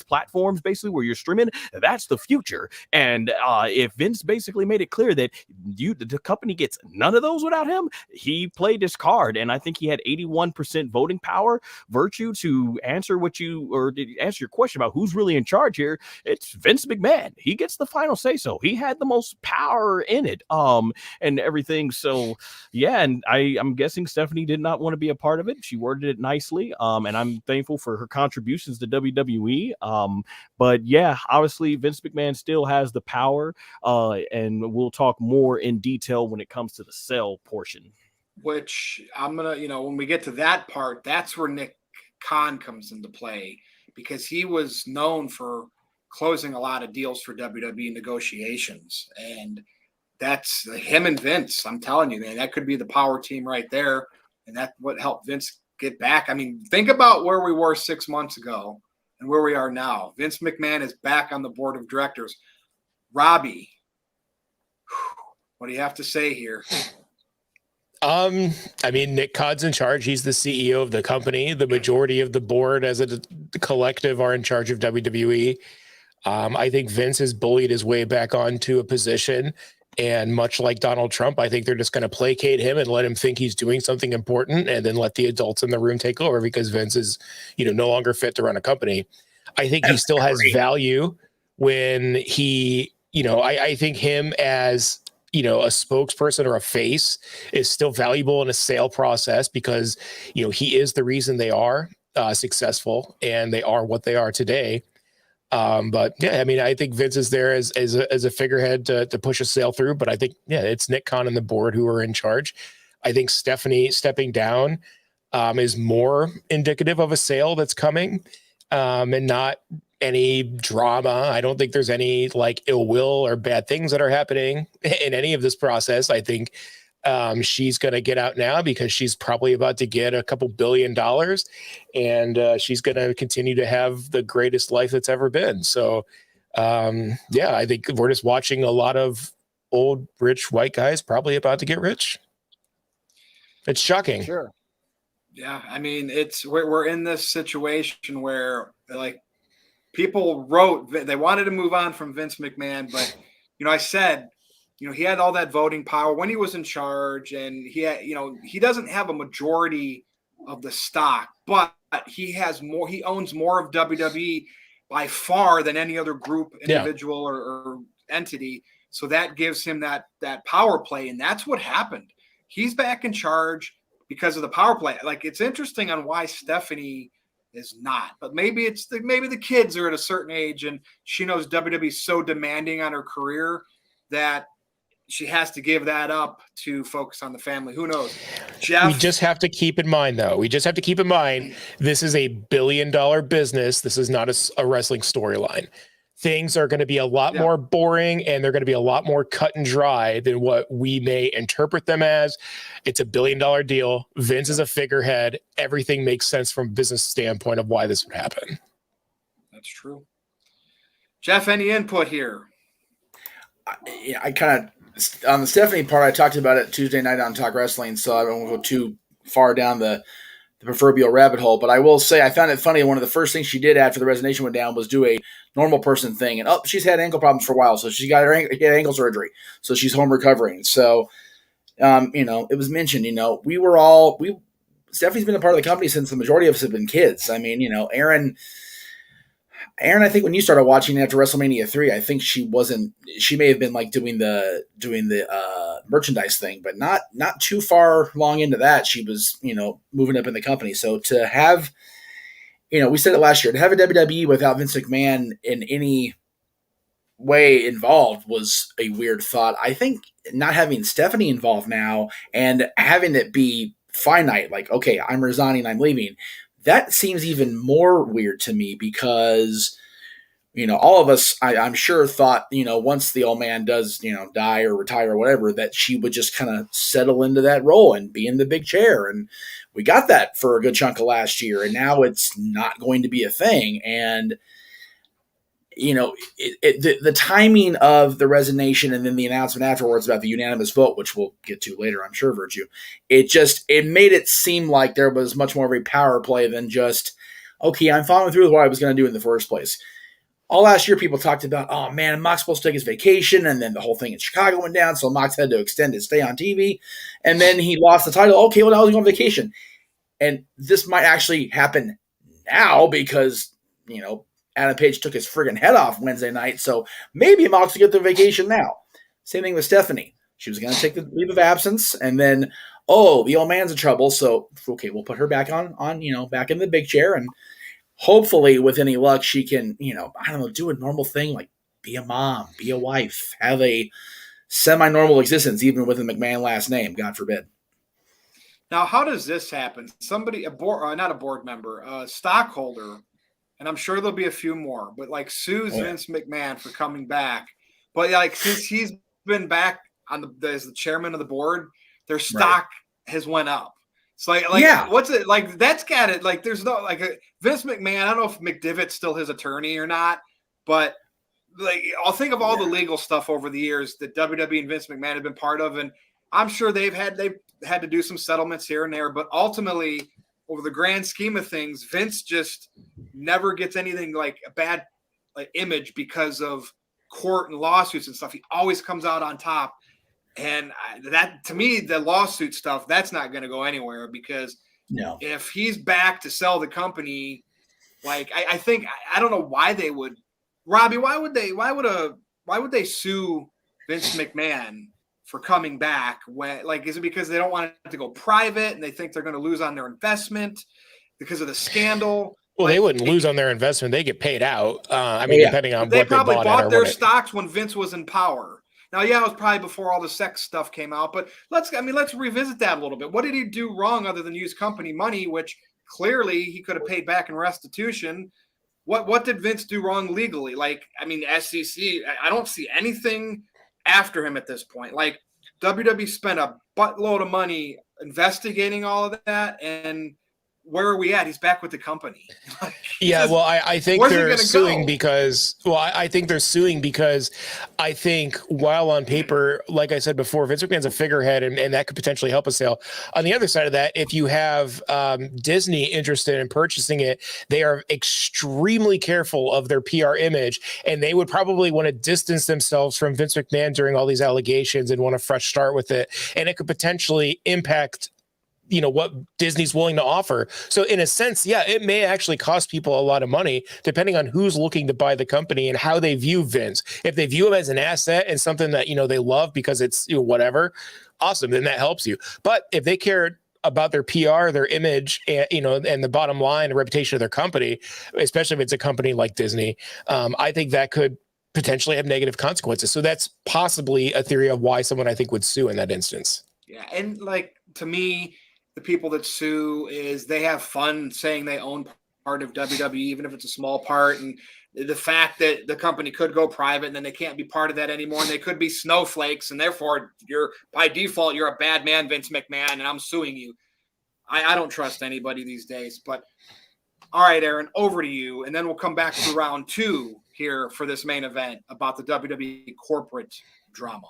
[SPEAKER 2] platforms basically where you're streaming, that's the future. And if Vince basically made it clear that the company gets none of those without him, he played this card. And I think he had 81% voting power virtue to answer your question about who's really in charge here. It's Vince McMahon. He gets the final say so. He had the most power in it and everything. So yeah, and I'm guessing Stephanie did not want to be a part of it. She worded it nicely, and I'm thankful for her contributions to WWE. But yeah, obviously Vince McMahon still has the power, and we'll talk more in detail when it comes to the sell portion.
[SPEAKER 1] Which I'm gonna, when we get to that part, that's where Nick Khan comes into play, because he was known for closing a lot of deals for WWE negotiations. And that's him and Vince. I'm telling you, man, that could be the power team right there. And that's what helped Vince get back. I mean, think about where we were 6 months ago and where we are now. Vince McMahon is back on the board of directors. Robbie, what do you have to say here?
[SPEAKER 3] I mean, Nick Khan's in charge. He's the CEO of the company. The majority of the board as a collective are in charge of WWE. I think Vince has bullied his way back onto a position. And much like Donald Trump, I think they're just going to placate him and let him think he's doing something important and then let the adults in the room take over because Vince is, no longer fit to run a company. I think he still has value when he, I think him as, a spokesperson or a face is still valuable in a sale process because, he is the reason they are successful and they are what they are today. But yeah, I mean, I think Vince is there as a figurehead to push a sale through, but I think, it's Nick Khan and the board who are in charge. I think Stephanie stepping down is more indicative of a sale that's coming and not any drama. I don't think there's any like ill will or bad things that are happening in any of this process. I think she's going to get out now because she's probably about to get a couple $2 billion and she's going to continue to have the greatest life that's ever been. So, I think we're just watching a lot of old, rich white guys probably about to get rich. It's shocking.
[SPEAKER 5] Sure.
[SPEAKER 1] Yeah. I mean, we're in this situation where like people wrote, they wanted to move on from Vince McMahon, but, I said, he had all that voting power when he was in charge, and he had, he doesn't have a majority of the stock, but he has more. He owns more of WWE by far than any other group, individual, or entity. So that gives him that power play, and that's what happened. He's back in charge because of the power play. Like, it's interesting on why Stephanie is not, but maybe maybe the kids are at a certain age, and she knows WWE is so demanding on her career that she has to give that up to focus on the family. Who knows? Jeff?
[SPEAKER 3] We just have to keep in mind, though. This is a $1 billion business. This is not a wrestling storyline. Things are going to be a lot more boring, and they're going to be a lot more cut and dry than what we may interpret them as. It's a $1 billion deal. Vince is a figurehead. Everything makes sense from a business standpoint of why this would happen.
[SPEAKER 1] That's true. Jeff, any input here?
[SPEAKER 4] I kind of, on the Stephanie part, I talked about it Tuesday night on Talk Wrestling, so I don't go too far down the proverbial rabbit hole. But I will say I found it funny. One of the first things she did after the resignation went down was do a normal person thing. And she's had ankle problems for a while, so she got her ankle surgery. So she's home recovering. So, it was mentioned, Stephanie's been a part of the company since the majority of us have been kids. I mean, Aaron, I think when you started watching after WrestleMania 3, I think she may have been like doing the merchandise thing, but not too far long into that, she was, moving up in the company. So to have, we said it last year, to have a WWE without Vince McMahon in any way involved was a weird thought. I think not having Stephanie involved now and having it be finite, like, okay, I'm resigning, I'm leaving, that seems even more weird to me because, all of us, I'm sure thought, once the old man does, die or retire or whatever, that she would just kind of settle into that role and be in the big chair. And we got that for a good chunk of last year. And now it's not going to be a thing. And, the timing of the resignation and then the announcement afterwards about the unanimous vote, which we'll get to later, I'm sure, Virtue, it made it seem like there was much more of a power play than just, okay, I'm following through with what I was going to do in the first place. All last year, people talked about, oh man, Mox supposed to take his vacation, and then the whole thing in Chicago went down, so Mox had to extend his stay on TV, and then he lost the title. Okay, well, now he's going on vacation. And this might actually happen now because, Adam Page took his friggin' head off Wednesday night, so maybe Mox will get the vacation now. Same thing with Stephanie. She was going to take the leave of absence, and then, the old man's in trouble, so, okay, we'll put her back on back in the big chair, and hopefully, with any luck, she can, do a normal thing like be a mom, be a wife, have a semi-normal existence, even with a McMahon last name, God forbid.
[SPEAKER 1] Now, how does this happen? Somebody, not a board member, a stockholder, and I'm sure there'll be a few more, but like sues Vince McMahon for coming back. But like, since he's been back as the chairman of the board, their stock has went up. It's like what's it like? That's got it. Like there's no Vince McMahon. I don't know if McDivitt's still his attorney or not, but like I'll think of all the legal stuff over the years that WWE and Vince McMahon have been part of, and I'm sure they've had to do some settlements here and there, but ultimately, over the grand scheme of things, Vince just never gets anything like a bad image because of court and lawsuits and stuff. He always comes out on top. And that, to me, the lawsuit stuff, that's not going to go anywhere because if he's back to sell the company, like I think I don't know why they would, Robbie. Why would they sue Vince McMahon for coming back? When is it because they don't want it to go private and they think they're going to lose on their investment because of the scandal?
[SPEAKER 3] Well, they wouldn't lose on their investment; they get paid out. Depending on
[SPEAKER 1] they
[SPEAKER 3] what
[SPEAKER 1] probably
[SPEAKER 3] they
[SPEAKER 1] bought their stocks when Vince was in power. Now, it was probably before all the sex stuff came out, but let's revisit that a little bit. What did he do wrong other than use company money, which clearly he could have paid back in restitution? What did Vince do wrong legally? SEC, I don't see anything after him at this point. Like WWE spent a buttload of money investigating all of that, and where are we at? He's back with the company.
[SPEAKER 3] I think they're suing because I think while on paper, like I said before, Vince McMahon's a figurehead and that could potentially help a sale. On the other side of that, if you have Disney interested in purchasing it, they are extremely careful of their PR image, and they would probably want to distance themselves from Vince McMahon during all these allegations and want a fresh start with it. And it could potentially impact what Disney's willing to offer. So in a sense, it may actually cost people a lot of money depending on who's looking to buy the company and how they view Vince. If they view him as an asset and something that, they love because it's whatever, awesome, then that helps you. But if they care about their PR, their image, and, and the bottom line, the reputation of their company, especially if it's a company like Disney, I think that could potentially have negative consequences. So that's possibly a theory of why someone I think would sue in that instance.
[SPEAKER 1] Yeah. And to me, the people that sue is they have fun saying they own part of WWE, even if it's a small part. And the fact that the company could go private and then they can't be part of that anymore. And they could be snowflakes. And therefore by default, you're a bad man, Vince McMahon, and I'm suing you. I don't trust anybody these days, but all right, Aaron, over to you. And then we'll come back to round 2 here for this main event about the WWE corporate drama.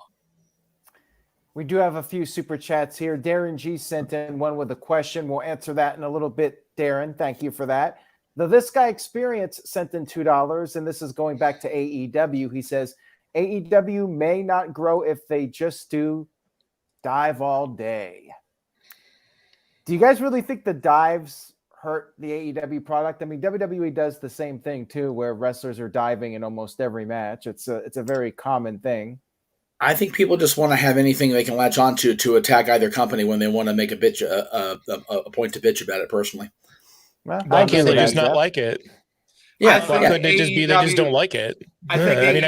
[SPEAKER 5] We do have a few super chats here. Darren G sent in one with a question. We'll answer that in a little bit, Darren. Thank you for that. This Guy Experience sent in $2, and this is going back to AEW. He says, AEW may not grow if they just do dive all day. Do you guys really think the dives hurt the AEW product? I mean, WWE does the same thing too, where wrestlers are diving in almost every match. It's a very common thing.
[SPEAKER 4] I think people just want to have anything they can latch onto to attack either company when they want to make a point to bitch about it personally.
[SPEAKER 5] Well,
[SPEAKER 3] why can't they just not like it?
[SPEAKER 4] Yeah,
[SPEAKER 3] why couldn't it just be they just don't like it? I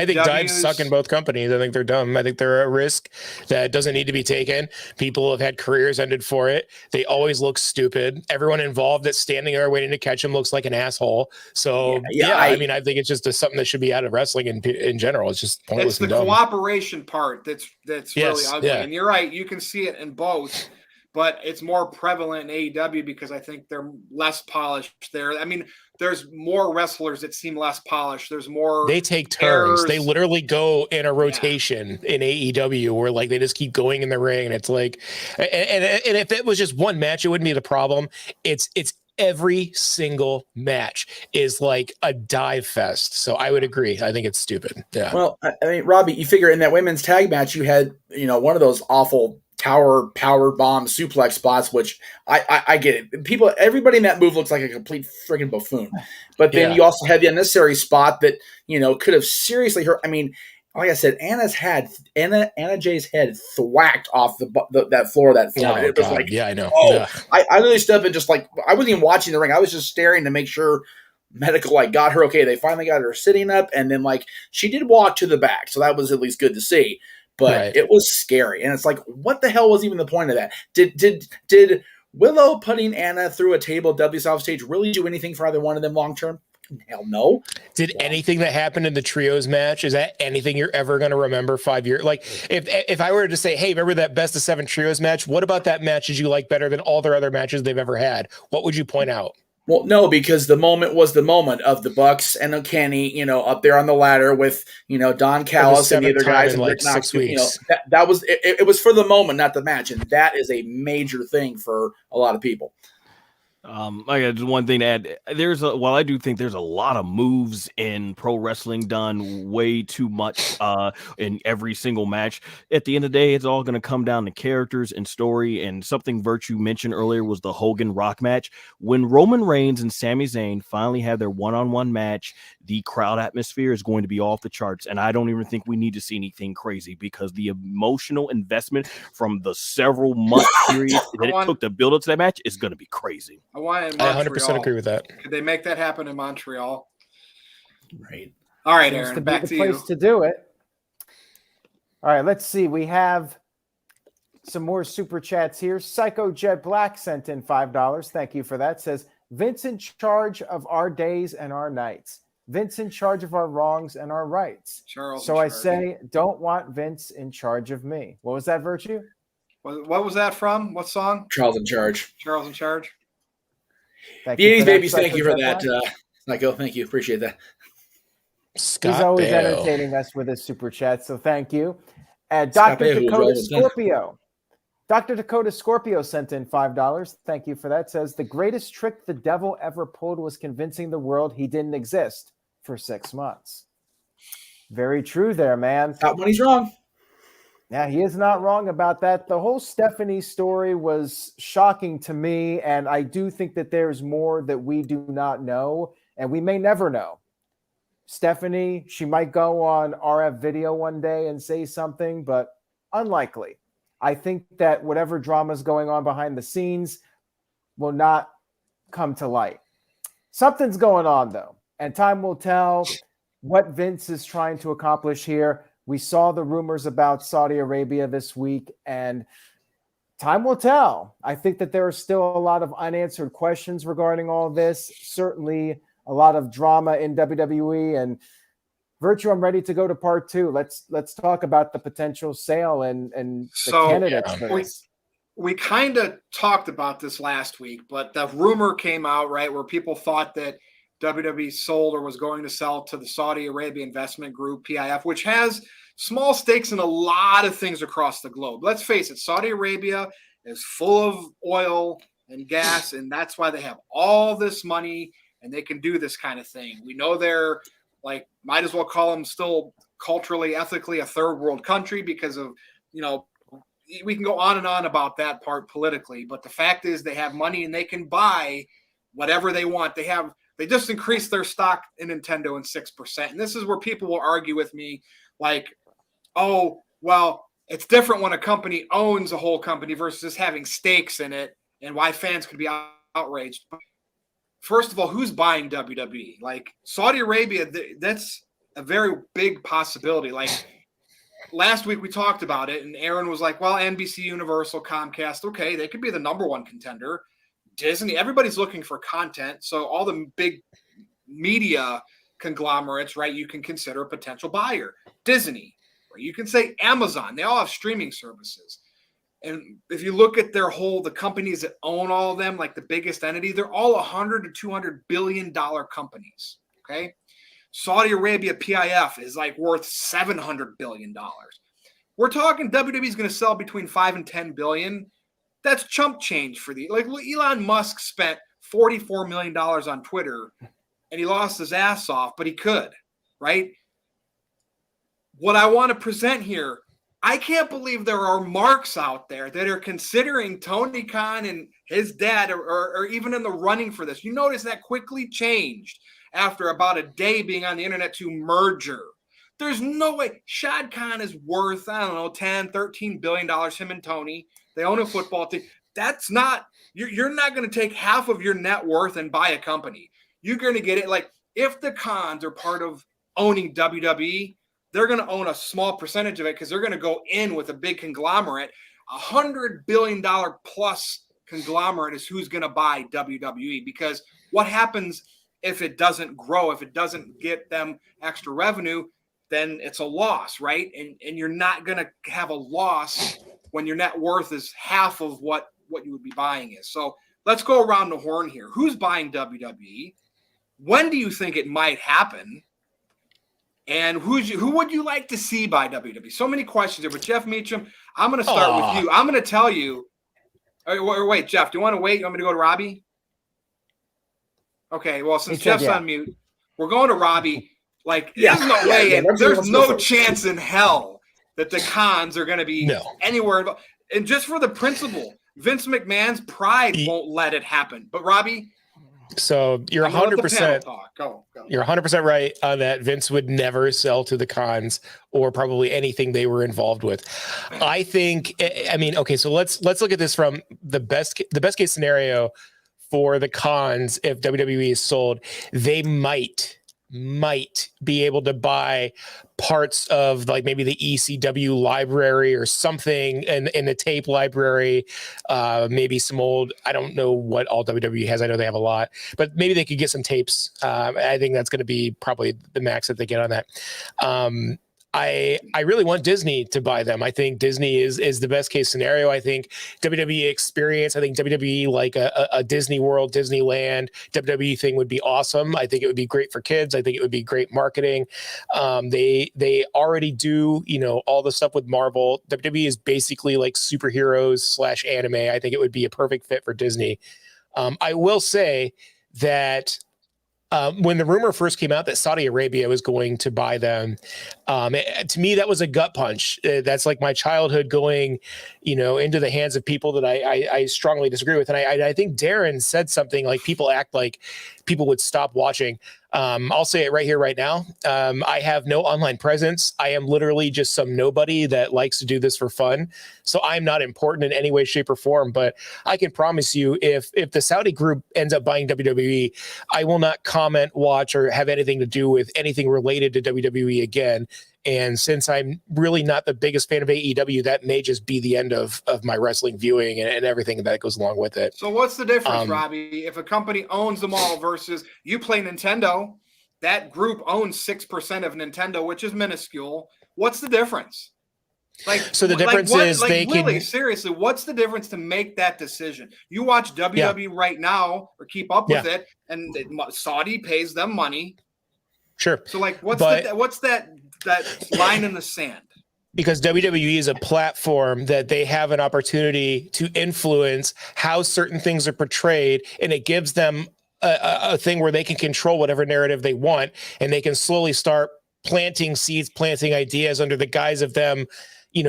[SPEAKER 3] think dives suck in both companies. I think they're dumb. I think they're a risk that doesn't need to be taken. People have had careers ended for it. They always look stupid. Everyone involved that's standing there waiting to catch them looks like an asshole. So I think it's just something that should be out of wrestling in general. It's just pointless.
[SPEAKER 1] It's the cooperation part that's really ugly.
[SPEAKER 3] Yeah.
[SPEAKER 1] And you're right. You can see it in both. But it's more prevalent in AEW because I think they're less polished there. I mean, there's more wrestlers that seem less polished. There's more.
[SPEAKER 3] They take turns. Errors. They literally go in a rotation in AEW where they just keep going in the ring. And it's and if it was just one match, it wouldn't be the problem. It's every single match is like a dive fest. So I would agree. I think it's stupid. Yeah.
[SPEAKER 4] Well, I mean, Robbie, you figure in that women's tag match, you had, one of those awful tower power bomb suplex spots, which I get it. Everybody in that move looks like a complete freaking buffoon. But then you also had the unnecessary spot that, could have seriously hurt. I mean, like I said, Anna Jay's head thwacked off that floor of that floor.
[SPEAKER 3] Oh,
[SPEAKER 4] it was
[SPEAKER 3] God. I know.
[SPEAKER 4] Oh,
[SPEAKER 3] yeah.
[SPEAKER 4] I really stood up and just I wasn't even watching the ring. I was just staring to make sure medical got her okay. They finally got her sitting up, and then she did walk to the back, so that was at least good to see. But It was scary, and it's what the hell was even the point of that? Did Willow putting Anna through a table, W South stage, really do anything for either one of them long term? Hell no.
[SPEAKER 3] Did anything that happened in the trios match, is that anything you're ever going to remember 5 years? Like, if I were to say, hey, remember that best of 7 trios match? What about that match did you like better than all their other matches they've ever had? What would you point out?
[SPEAKER 4] Well, no, because the moment was the moment of the Bucks and Kenny, up there on the ladder with, Don Callis and the other guys and Rick Knox.
[SPEAKER 3] 6 weeks.
[SPEAKER 4] That was it was for the moment, not the match, and that is a major thing for a lot of people.
[SPEAKER 2] I got just one thing to add. I do think there's a lot of moves in pro wrestling done way too much in every single match. At the end of the day, it's all going to come down to characters and story. And something Virtue mentioned earlier was the Hogan Rock match. When Roman Reigns and Sami Zayn finally have their one-on-one match, the crowd atmosphere is going to be off the charts. And I don't even think we need to see anything crazy, because the emotional investment from the several month period that it took to build up to that match is going to be crazy.
[SPEAKER 1] I want it in
[SPEAKER 3] I
[SPEAKER 1] Montreal.
[SPEAKER 3] 100% agree with that.
[SPEAKER 1] Could they make that happen in Montreal?
[SPEAKER 4] Right.
[SPEAKER 1] All right,
[SPEAKER 5] Seems
[SPEAKER 1] Aaron,
[SPEAKER 5] to be
[SPEAKER 1] back
[SPEAKER 5] the
[SPEAKER 1] to
[SPEAKER 5] place
[SPEAKER 1] you.
[SPEAKER 5] to do it. All right, let's see. We have some more super chats here. Psycho Jet Black sent in $5. Thank you for that. Says, Vince in charge of our days and our nights. Vince in charge of our wrongs and our rights.
[SPEAKER 1] Charles.
[SPEAKER 5] So I say, don't want Vince in charge of me. What was that, Virtue?
[SPEAKER 1] What was that from? What song?
[SPEAKER 4] Charles in charge.
[SPEAKER 1] Charles in charge.
[SPEAKER 5] Thank
[SPEAKER 4] The 80s
[SPEAKER 5] for that,
[SPEAKER 4] babies, thank
[SPEAKER 5] Psycho
[SPEAKER 4] you for
[SPEAKER 5] Jet
[SPEAKER 4] that.
[SPEAKER 5] Black.
[SPEAKER 4] Michael, thank you. Appreciate that.
[SPEAKER 3] Scott
[SPEAKER 5] He's always
[SPEAKER 3] Bale.
[SPEAKER 5] entertaining us with his super chat, so thank you.
[SPEAKER 4] Scott
[SPEAKER 5] Dr.
[SPEAKER 4] Bale, who was
[SPEAKER 5] Dakota
[SPEAKER 4] relevant then.
[SPEAKER 5] Scorpio. Dr. Dakota Scorpio sent in $5. Thank you for that. Says, the greatest trick the devil ever pulled was convincing the world he didn't exist for 6 months. Very true there, man.
[SPEAKER 4] Not when he's wrong.
[SPEAKER 5] Yeah, he is not wrong about that. The whole Stephanie story was shocking to me, and I do think that there's more that we do not know, and we may never know. Stephanie, she might go on RF video one day and say something, but unlikely. I think that whatever drama is going on behind the scenes will not come to light. Something's going on, though, and time will tell what Vince is trying to accomplish here. We saw the rumors about Saudi Arabia this week, and time will tell. I think that there are still a lot of unanswered questions regarding all this. Certainly a lot of drama in WWE, and Virtue, I'm ready to go to part 2. Let's talk about the potential sale and the candidates for this.
[SPEAKER 1] We kind of talked about this last week, but the rumor came out, right, where people thought that WWE sold or was going to sell to the Saudi Arabia Investment Group, PIF, which has small stakes in a lot of things across the globe. Let's face it, Saudi Arabia is full of oil and gas, and that's why they have all this money and they can do this kind of thing. We know they're might as well call them still culturally, ethically a third world country because of, we can go on and on about that part politically, but the fact is they have money and they can buy whatever they want. They just increased their stock in Nintendo in 6%. And this is where people will argue with me like, oh, well, it's different when a company owns a whole company versus just having stakes in it, and why fans could be outraged. First of all, who's buying WWE? Like Saudi Arabia, that's a very big possibility. Like last week we talked about it, and Aaron was like, well, NBC, Universal, Comcast, okay, they could be the number one contender. Disney, everybody's looking for content. So all the big media conglomerates, right, you can consider a potential buyer. Disney, or you can say Amazon, they all have streaming services. And if you look at the companies that own all of them, like the biggest entity, they're all 100 to $200 billion companies. Okay. Saudi Arabia PIF is worth $700 billion. We're talking WWE is going to sell between 5 and 10 billion. That's chump change for Elon Musk spent $44 million on Twitter and he lost his ass off, but he could, right? What I want to present here, I can't believe there are marks out there that are considering Tony Khan and his dad or even in the running for this. You notice that quickly changed after about a day being on the internet to merger. There's no way. Shad Khan is worth, I don't know, $10, $13 billion, him and Tony. They own a football team. That's not, you're not going to take half of your net worth and buy a company. You're going to get it. Like if the Khans are part of owning WWE, they're going to own a small percentage of it because they're going to go in with a big conglomerate. $100 billion plus conglomerate is who's going to buy WWE, because what happens if it doesn't grow, if it doesn't get them extra revenue, then it's a loss, right? And you're not going to have a loss when your net worth is half of what you would be buying is. So let's go around the horn here. Who's buying WWE? When do you think it might happen? And who would you like to see by WWE? So many questions there. But Jeff Meacham, I'm going to start with you. I'm going to tell you. Or wait, Jeff, do you want to wait? You want me to go to Robbie? Okay, well, since Jeff's on mute, we're going to Robbie. Like, there's no way, there's no chance in hell that the Khans are going to be anywhere. And just for the principle, Vince McMahon's pride won't let it happen. But Robbie,
[SPEAKER 3] so you're 100%.
[SPEAKER 1] Go.
[SPEAKER 3] You're 100% right on that. Vince would never sell to the Khans or probably anything they were involved with. I think. I mean, okay. So let's look at this from the best case scenario for the Khans. If WWE is sold, they might be able to buy parts of like maybe the ECW library or something in the tape library, maybe some old, I don't know what all WWE has. I know they have a lot, but maybe they could get some tapes. I think that's going to be probably the max that they get on that. I really want Disney to buy them. I think Disney is the best case scenario. I think WWE experience. I think WWE like a Disney World, Disneyland, WWE thing would be awesome. I think it would be great for kids. I think it would be great marketing. They already do, all the stuff with Marvel. WWE is basically like superheroes / anime. I think it would be a perfect fit for Disney. I will say that when the rumor first came out that Saudi Arabia was going to buy them, to me, that was a gut punch. That's like my childhood going, into the hands of people that I strongly disagree with. And I think Darren said something like people act like people would stop watching. I'll say it right here, right now. I have no online presence. I am literally just some nobody that likes to do this for fun. So I'm not important in any way, shape, or form. But I can promise you, if the Saudi group ends up buying WWE, I will not comment, watch, or have anything to do with anything related to WWE again. And since I'm really not the biggest fan of AEW, that may just be the end of my wrestling viewing and everything that goes along with it.
[SPEAKER 1] So what's the difference, Robbie? If a company owns them all versus you play Nintendo, that group owns 6% of Nintendo, which is minuscule. What's the difference?
[SPEAKER 3] So the difference is they
[SPEAKER 1] really,
[SPEAKER 3] can
[SPEAKER 1] seriously, what's the difference to make that decision? You watch WWE right now or keep up with it, and Saudi pays them money.
[SPEAKER 3] Sure.
[SPEAKER 1] So what's that line in the sand?
[SPEAKER 3] Because WWE is a platform that they have an opportunity to influence how certain things are portrayed, and it gives them a thing where they can control whatever narrative they want, and they can slowly start planting seeds, planting ideas under the guise of them,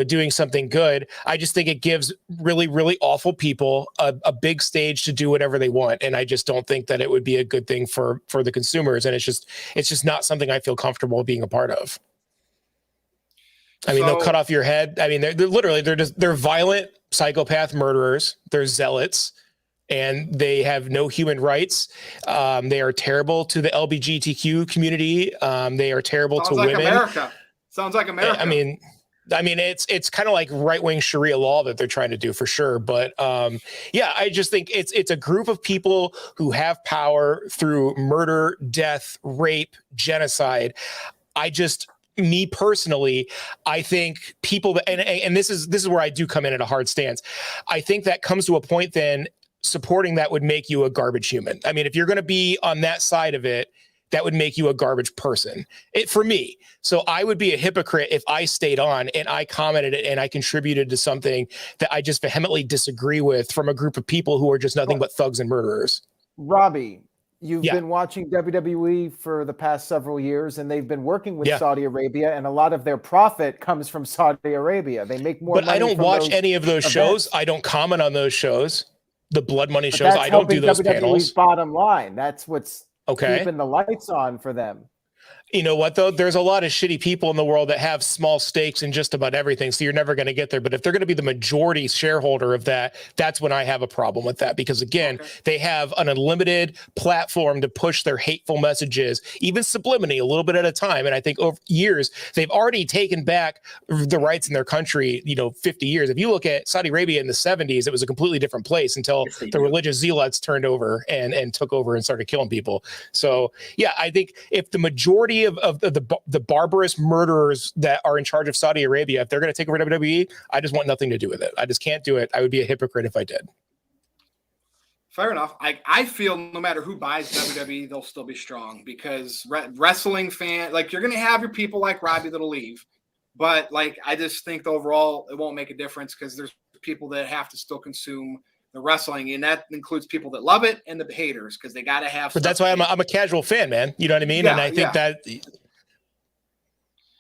[SPEAKER 3] doing something good. I just think it gives really, really awful people a big stage to do whatever they want. And I just don't think that it would be a good thing for the consumers. And it's just not something I feel comfortable being a part of. I mean, they'll cut off your head. I mean, they're violent psychopath murderers. They're zealots, and they have no human rights. They are terrible to the LGBTQ community. They are terrible to women.
[SPEAKER 1] Sounds like America.
[SPEAKER 3] I mean, it's kind of like right-wing Sharia law that they're trying to do for sure. But I just think it's a group of people who have power through murder, death, rape, genocide. Me personally, I think people that, and this is where I do come in at a hard stance. I think that comes to a point then supporting that would make you a garbage human. I mean, if you're going to be on that side of it, that would make you a garbage person for me. So I would be a hypocrite if I stayed on and I commented and I contributed to something that I just vehemently disagree with from a group of people who are just nothing but thugs and murderers.
[SPEAKER 5] Robbie, you've been watching WWE for the past several years, and they've been working with Saudi Arabia, and a lot of their profit comes from Saudi Arabia. They make more money.
[SPEAKER 3] But I don't watch any of those shows. I don't comment on those shows. The blood money shows. I don't do those
[SPEAKER 5] WWE's
[SPEAKER 3] panels.
[SPEAKER 5] Bottom line. That's what's keeping the lights on for them.
[SPEAKER 3] You know what, though? There's a lot of shitty people in the world that have small stakes in just about everything. So you're never going to get there. But if they're going to be the majority shareholder of that, that's when I have a problem with that. Because again, they have an unlimited platform to push their hateful messages, even subliminally, a little bit at a time. And I think over years, they've already taken back the rights in their country, 50 years. If you look at Saudi Arabia in the 70s, it was a completely different place until the religious zealots turned over and took over and started killing people. So, yeah, I think if the majority of the barbarous murderers that are in charge of Saudi Arabia, if they're going to take over WWE, I just want nothing to do with it. I just can't do it. I would be a hypocrite if I did.
[SPEAKER 1] Fair enough. I feel no matter who buys WWE, they'll still be strong because wrestling fan, like, you're going to have your people like Robbie that'll leave, but like, I just think overall it won't make a difference because there's people that have to still consume the wrestling, and that includes people that love it and the haters because they got to have.
[SPEAKER 3] But that's why I'm a casual fan, man. You know what I mean? Yeah, and I think that.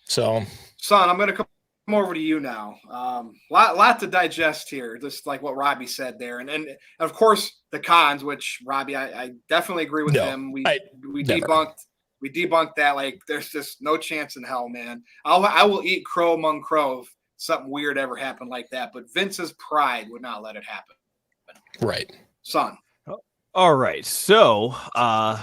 [SPEAKER 3] So,
[SPEAKER 1] son, I'm going to come over to you now. Lot to digest here, just like what Robbie said there, and of course the cons, which Robbie, I definitely agree with him. We debunked that. Like, there's just no chance in hell, man. I will eat crow among crow if something weird ever happened like that. But Vince's pride would not let it happen.
[SPEAKER 3] Right,
[SPEAKER 1] son.
[SPEAKER 2] All right. So,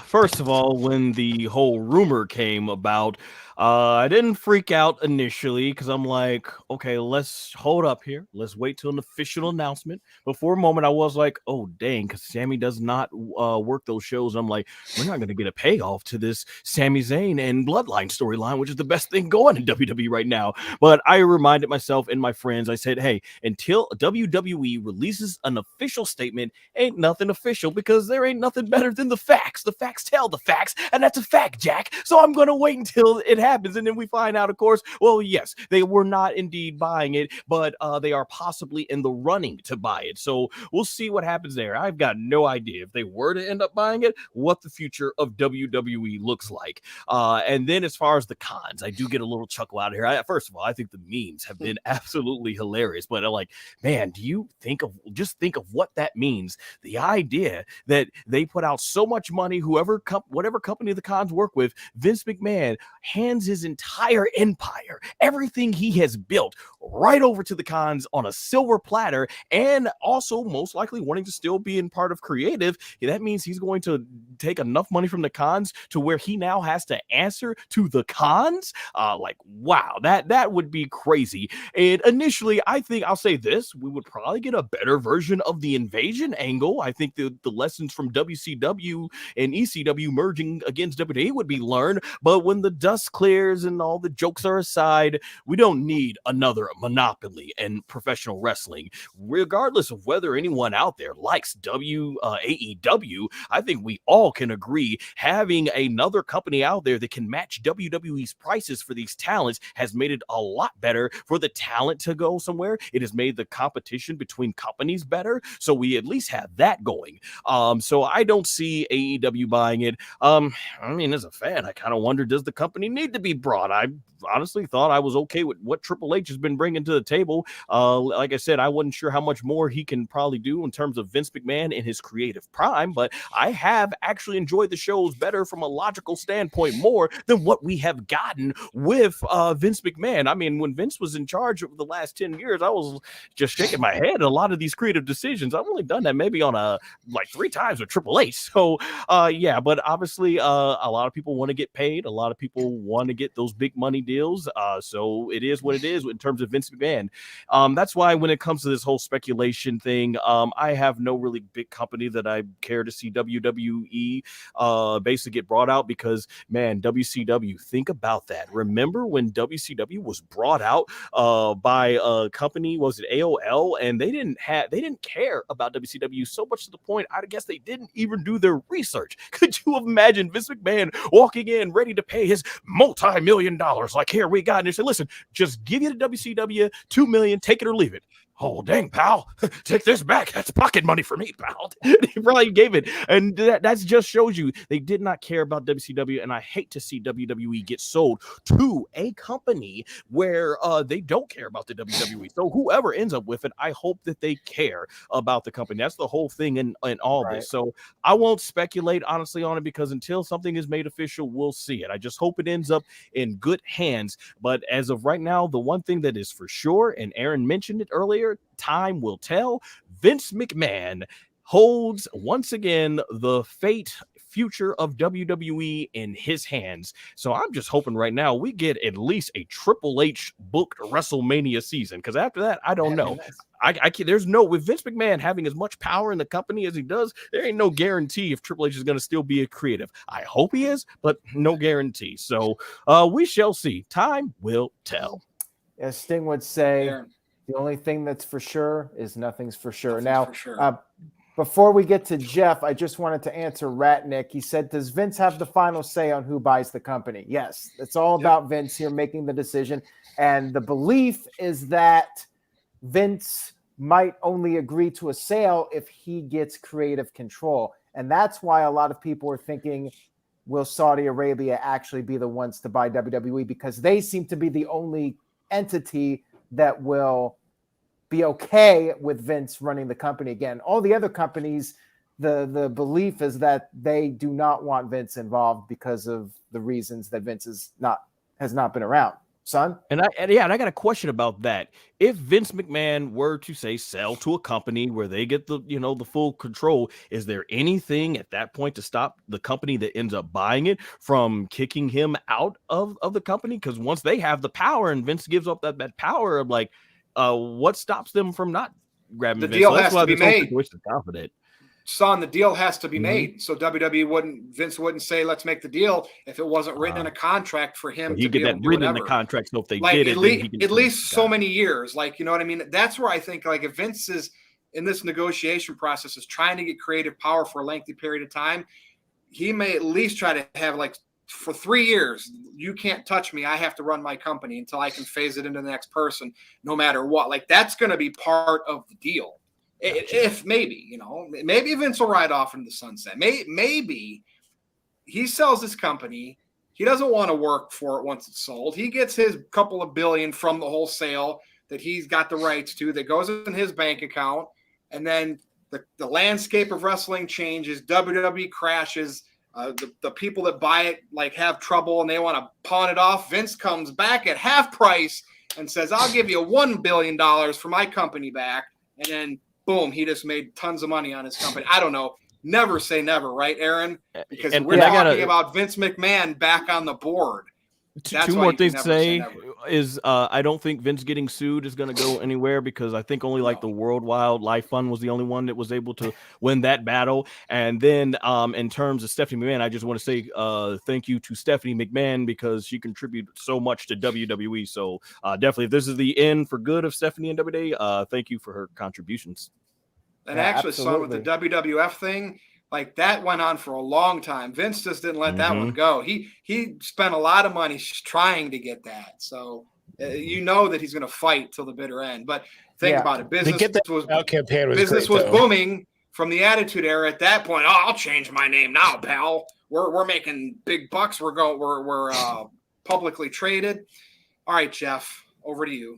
[SPEAKER 2] first of all, when the whole rumor came about, I didn't freak out initially because I'm like, okay, let's hold up here. Let's wait till an official announcement. But for a moment, I was like, oh, dang, because Sammy does not work those shows. I'm like, we're not going to get a payoff to this Sami Zayn and Bloodline storyline, which is the best thing going in WWE right now. But I reminded myself and my friends, I said, hey, until WWE releases an official statement, ain't nothing official because there ain't nothing better than the facts. The facts tell the facts, and that's a fact, Jack. So I'm going to wait until it happens, and then we find out, of course, well, yes, they were not indeed buying it, but they are possibly in the running to buy it. So we'll see what happens there. I've got no idea if they were to end up buying it, what the future of WWE looks like. And then as far as the cons, I do get a little chuckle out of here. First of all, I think the memes have been absolutely hilarious, but like, man, do you think of what that means? The idea that they put out so much money, whatever company the cons work with, Vince McMahon hands his entire empire, everything he has built, right over to the cons on a silver platter, and also most likely wanting to still be in part of creative. That means he's going to take enough money from the cons to where he now has to answer to the cons. Like, wow, that would be crazy. And initially, I think I'll say this, we would probably get a better version of the invasion angle. I think the lessons from WCW and ECW merging against WWE would be learned, but when the dust clears and all the jokes are aside, we don't need another monopoly in professional wrestling. Regardless of whether anyone out there likes AEW, I think we all can agree having another company out there that can match WWE's prices for these talents has made it a lot better for the talent to go somewhere. It has made the competition between companies better, so we at least have that going. So I don't see AEW buying it. I mean, as a fan, I kind of wonder, does the company need to be brought? I honestly thought I was okay with what Triple H has been bringing to the table. Like I said, I wasn't sure how much more he can probably do in terms of Vince McMahon in his creative prime, but I have actually enjoyed the shows better from a logical standpoint more than what we have gotten with Vince McMahon. I mean, when Vince was in charge of the last 10 years, I was just shaking my head at a lot of these creative decisions. I've only done that maybe on like 3 times with Triple H. So yeah, but obviously a lot of people want to get paid. A lot of people want to get those big money deals. So it is what it is in terms of Vince McMahon. That's why when it comes to this whole speculation thing, I have no really big company that I care to see WWE basically get brought out because, man, WCW, think about that. Remember when WCW was brought out by a company, was it AOL, and they didn't care about WCW so much to the point, I guess they didn't even do their research. Could you imagine Vince McMahon walking in ready to pay his multi-million dollars? Like, here we got, and they said, listen, just give you the WCW $2 million, take it or leave it. oh dang, pal, take this back. That's pocket money for me, pal. He probably gave it, and that just shows you they did not care about WCW. And I hate to see WWE get sold to a company where they don't care about the WWE. So whoever ends up with it, I hope that they care about the company. That's the whole thing in all this. So I won't speculate honestly on it, because until something is made official, we'll see it. I just hope it ends up in good hands. But as of right now, the one thing that is for sure, and Aaron mentioned it earlier, time will tell. Vince McMahon holds once again the future of WWE in his hands. So I'm just hoping right now we get at least a Triple H booked WrestleMania season, because after that, I don't know. I can't, there's no, with Vince McMahon having as much power in the company as he does, there ain't no guarantee if Triple H is going to still be a creative. I hope he is, but no guarantee. So we shall see. Time will tell.
[SPEAKER 5] As Sting would say, the only thing that's for sure is nothing's for sure. Before we get to Jeff, I just wanted to answer Ratnick. He said, does Vince have the final say on who buys the company? Yes, it's all about Vince here making the decision. And the belief is that Vince might only agree to a sale if he gets creative control. And that's why a lot of people are thinking, will Saudi Arabia actually be the ones to buy WWE? Because they seem to be the only entity that will be okay with Vince running the company again. All the other companies, the belief is that they do not want Vince involved because of the reasons that Vince has not been around. Son?
[SPEAKER 2] And I got a question about that. If Vince McMahon were to say sell to a company where they get the full control, is there anything at that point to stop the company that ends up buying it from kicking him out of the company? Because once they have the power and Vince gives up that power, of like, what stops them from not grabbing
[SPEAKER 1] the
[SPEAKER 2] Vince?
[SPEAKER 1] deal has to be made.
[SPEAKER 2] Confident.
[SPEAKER 1] Son, the deal has to be made. So Vince wouldn't say, let's make the deal if it wasn't written in a contract for him to
[SPEAKER 2] get that written in the contract. So if they did it,
[SPEAKER 1] at least so many years, like, you know what I mean? That's where I think, like, if Vince is in this negotiation process is trying to get creative power for a lengthy period of time, he may at least try to have, like, for 3 years, you can't touch me. I have to run my company until I can phase it into the next person, no matter what. Like, that's going to be part of the deal. If maybe Vince will ride off into the sunset. Maybe he sells this company. He doesn't want to work for it once it's sold. He gets his couple of billion from the wholesale that he's got the rights to that goes in his bank account. And then the landscape of wrestling changes. WWE crashes. The people that buy it like have trouble and they want to pawn it off. Vince comes back at half price and says, I'll give you $1 billion for my company back. And then boom, he just made tons of money on his company. I don't know. Never say never, right, Aaron? Because we're talking about Vince McMahon back on the board.
[SPEAKER 2] Two more things to say is I don't think Vince getting sued is going to go anywhere, because I think only the World Wildlife Fund was the only one that was able to win that battle. And then in terms of Stephanie McMahon, I just want to say thank you to Stephanie McMahon, because she contributed so much to WWE. So definitely, if this is the end for good of Stephanie and WWE, thank you for her contributions.
[SPEAKER 1] And actually, son, with the WWF thing, like, that went on for a long time. Vince just didn't let that one go. He spent a lot of money trying to get that. So you know that he's going to fight till the bitter end. But think about it. Business was booming from the Attitude Era. At that point, I'll change my name now, pal. We're making big bucks. We're publicly traded. All right, Jeff, over to you.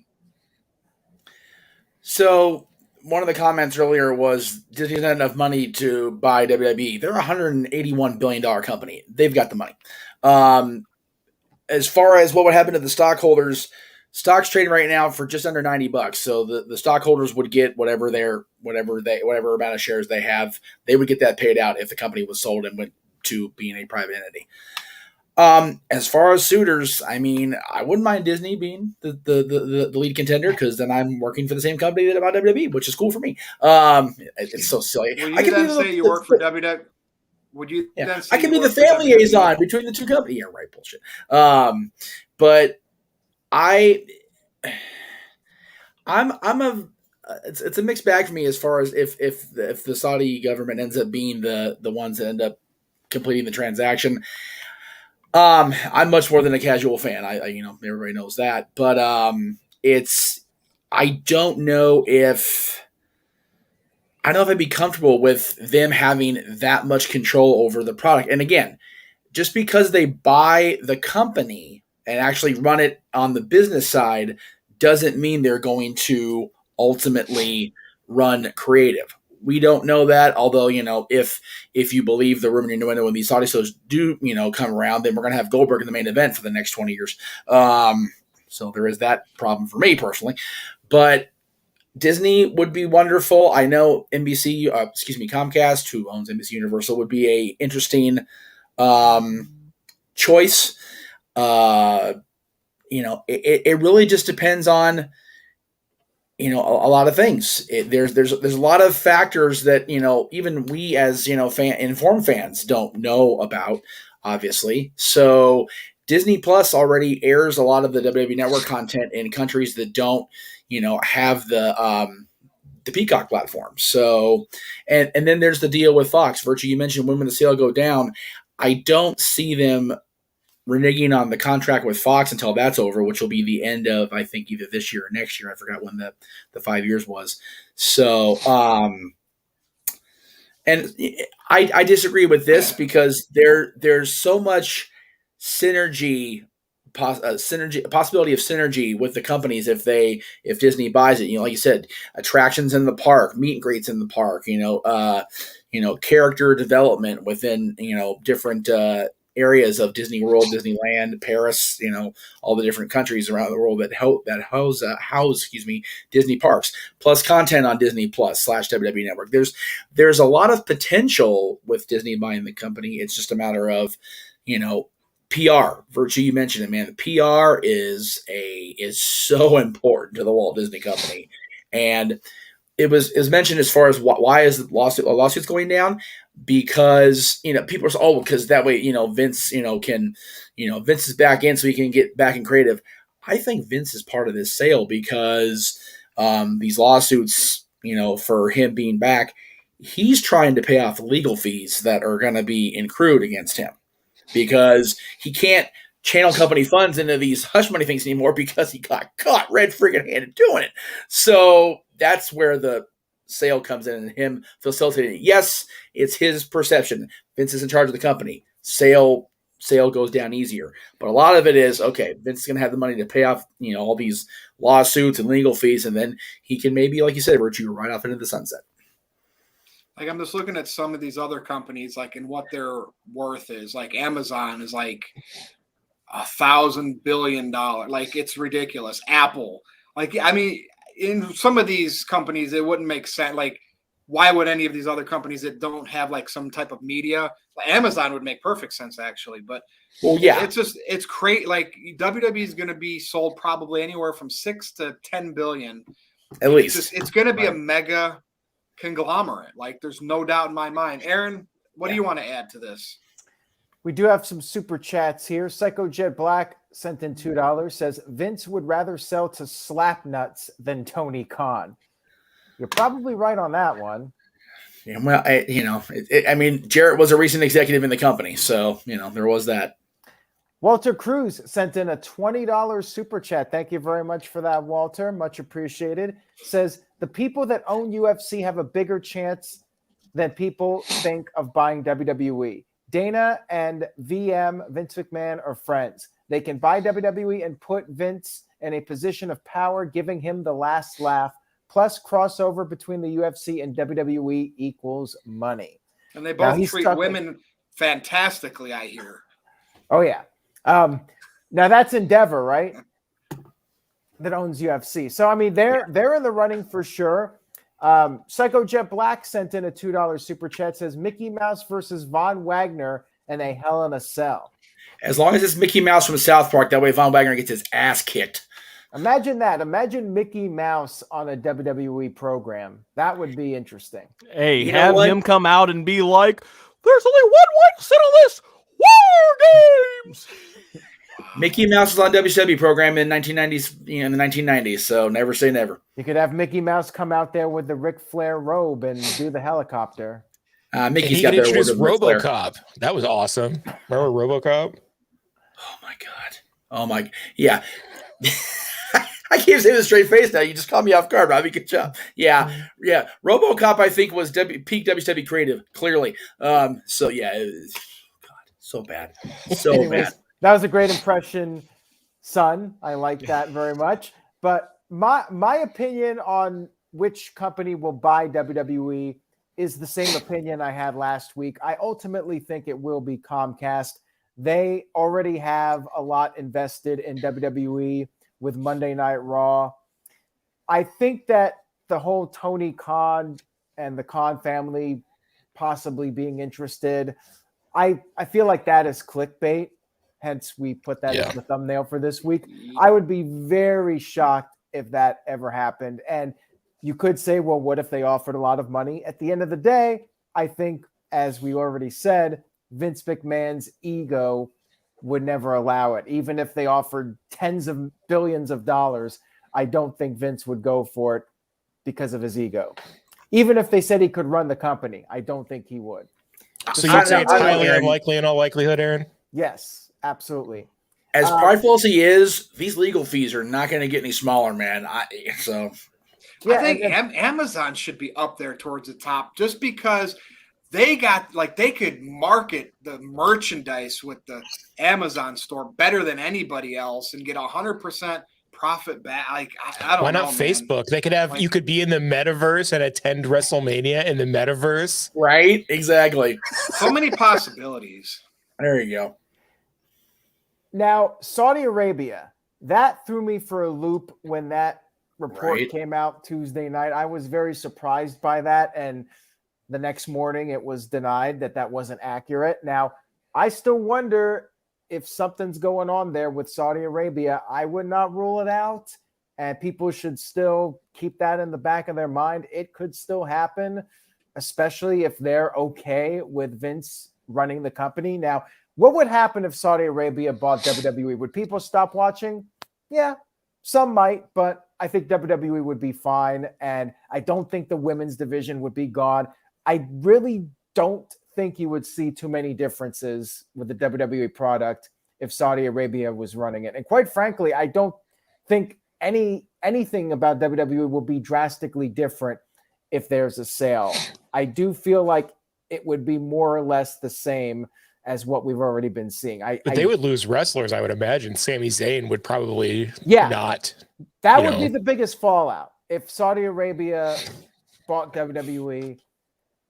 [SPEAKER 4] So one of the comments earlier was Disney doesn't have enough money to buy WWE. They're a $181 billion company. They've got the money. As far as what would happen to the stockholders, stock's trading right now for just under $90. So the stockholders would get whatever amount of shares they have. They would get that paid out if the company was sold and went to being a private entity. As far as suitors, I mean, I wouldn't mind Disney being the lead contender, because then I'm working for the same company that about WWE, which is cool for me. It's so silly.
[SPEAKER 1] Would you then say you work for WWE? Would you then say
[SPEAKER 4] I can be the family liaison between the two companies? Yeah, right. Bullshit. But it's a mixed bag for me as far as if the Saudi government ends up being the ones that end up completing the transaction. I'm much more than a casual fan. I everybody knows that, but it's I don't know if I'd be comfortable with them having that much control over the product. And again, just because they buy the company and actually run it on the business side doesn't mean they're going to ultimately run creative. We don't know that, although, if you believe the rumor in New England, when these Saudi shows do, come around, then we're going to have Goldberg in the main event for the next 20 years. So there is that problem for me personally. But Disney would be wonderful. I know Comcast, who owns NBC Universal, would be a interesting choice. It really just depends on, a lot of things. There's a lot of factors that, even we as, informed fans don't know about, obviously. So Disney Plus already airs a lot of the WWE Network content in countries that don't, have the Peacock platform. So, and then there's the deal with Fox. Virtue, you mentioned when the sale go down. I don't see them reneging on the contract with Fox until that's over, which will be the end of, I think, either this year or next year. I forgot when the 5 years was. So, and I disagree with this because there's so much synergy, possibility of synergy with the companies if Disney buys it. Like you said, attractions in the park, meet and greets in the park. Character development within different areas of Disney World, Disneyland, Paris, all the different countries around the world that house Disney parks, plus content on Disney Plus / WWE Network. There's a lot of potential with Disney buying the company. It's just a matter of, PR. Virtue, you mentioned it, man. The PR is so important to the Walt Disney Company, and it was mentioned as far as why is the lawsuits going down, because people are because that way Vince can Vince is back in so he can get back in creative. I think Vince is part of this sale because these lawsuits for him being back, he's trying to pay off legal fees that are going to be accrued against him, because he can't channel company funds into these hush money things anymore because he got caught red freaking handed doing it. So that's where the sale comes in and him facilitating it. Yes, it's his perception. Vince is in charge of the company. Sale goes down easier. But a lot of it is, okay, Vince is going to have the money to pay off, all these lawsuits and legal fees, and then he can maybe, like you said, Virtue, right off into the sunset.
[SPEAKER 1] Like, I'm just looking at some of these other companies, like, and what their worth is. Like, Amazon is like $1,000 billion. Like, it's ridiculous. Apple. Like, I mean, in some of these companies, it wouldn't make sense. Like, why would any of these other companies that don't have like some type of media? Like, Amazon would make perfect sense, actually. But yeah, it's crazy. Like, WWE is going to be sold probably anywhere from 6 to 10 billion.
[SPEAKER 4] At least.
[SPEAKER 1] It's going to be a mega conglomerate. Like, there's no doubt in my mind. Aaron, what do you want to add to this?
[SPEAKER 5] We do have some super chats here. Psycho Jet Black sent in $2, says Vince would rather sell to Slapnuts than Tony Khan. You're probably right on that one.
[SPEAKER 4] Yeah, well, I mean, Jarrett was a recent executive in the company, so there was that.
[SPEAKER 5] Walter Cruz sent in a $20 super chat. Thank you very much for that, Walter. Much appreciated. Says the people that own UFC have a bigger chance than people think of buying WWE. Dana and Vince McMahon are friends. They can buy WWE and put Vince in a position of power, giving him the last laugh. Plus, crossover between the UFC and WWE equals money.
[SPEAKER 1] And they both treat women fantastically, I hear.
[SPEAKER 5] Oh, yeah. Now, that's Endeavor, right? That owns UFC. So, I mean, they're in the running for sure. Psycho Jet Black sent in a $2 super chat, says Mickey Mouse versus Von Wagner and a Hell in a Cell.
[SPEAKER 4] As long as it's Mickey Mouse from South Park, that way Von Wagner gets his ass kicked.
[SPEAKER 5] Imagine that. Imagine Mickey Mouse on a WWE program. That would be interesting.
[SPEAKER 2] Hey, have him come out and be like, there's only one way to settle this. War Games!
[SPEAKER 4] Mickey Mouse was on WCW program in 1990s, in the 1990s, so never say never.
[SPEAKER 5] You could have Mickey Mouse come out there with the Ric Flair robe and do the helicopter.
[SPEAKER 4] Mickey's got their
[SPEAKER 3] RoboCop. That was awesome. Remember RoboCop?
[SPEAKER 4] Oh my god. Yeah. I can't say this straight face now. You just caught me off guard, Robbie. Good job. Yeah. RoboCop, I think, was peak WCW creative, clearly. So yeah, it was, God, so bad, so
[SPEAKER 5] Anyways,
[SPEAKER 4] bad.
[SPEAKER 5] that was a great impression, son. I like that very much. But my opinion on which company will buy WWE is the same opinion I had last week. I ultimately think it will be Comcast. They already have a lot invested in WWE with Monday Night Raw. I think that the whole Tony Khan and the Khan family possibly being interested, I feel like that is clickbait. Hence, we put that as the thumbnail for this week. I would be very shocked if that ever happened. And you could say, well, what if they offered a lot of money? At the end of the day, I think, as we already said, Vince McMahon's ego would never allow it. Even if they offered tens of billions of dollars, I don't think Vince would go for it because of his ego. Even if they said he could run the company, I don't think he would.
[SPEAKER 3] So you'd say it's highly unlikely in all likelihood, Aaron?
[SPEAKER 5] Yes, absolutely.
[SPEAKER 4] As prideful as he is, these legal fees are not going to get any smaller, man.
[SPEAKER 1] I think Amazon should be up there towards the top just because they could market the merchandise with the Amazon store better than anybody else and get 100% profit back. Like, I don't know.
[SPEAKER 3] Why not Facebook? They could have, you could be in the metaverse and attend WrestleMania in the metaverse.
[SPEAKER 4] Right? Exactly.
[SPEAKER 1] So many possibilities.
[SPEAKER 4] There you go.
[SPEAKER 5] Now, Saudi Arabia, that threw me for a loop when that report came out Tuesday night. I was very surprised by that. And the next morning it was denied that wasn't accurate. Now, I still wonder if something's going on there with Saudi Arabia. I would not rule it out. And people should still keep that in the back of their mind. It could still happen, especially if they're okay with Vince running the company. Now, what would happen if Saudi Arabia bought WWE? Would people stop watching? Yeah, some might, but I think WWE would be fine. And I don't think the women's division would be gone. I really don't think you would see too many differences with the WWE product if Saudi Arabia was running it. And quite frankly, I don't think anything about WWE will be drastically different if there's a sale. I do feel like it would be more or less the same as what we've already been seeing.
[SPEAKER 3] But they would lose wrestlers, I would imagine. Sami Zayn would probably not.
[SPEAKER 5] That would be the biggest fallout. If Saudi Arabia bought WWE,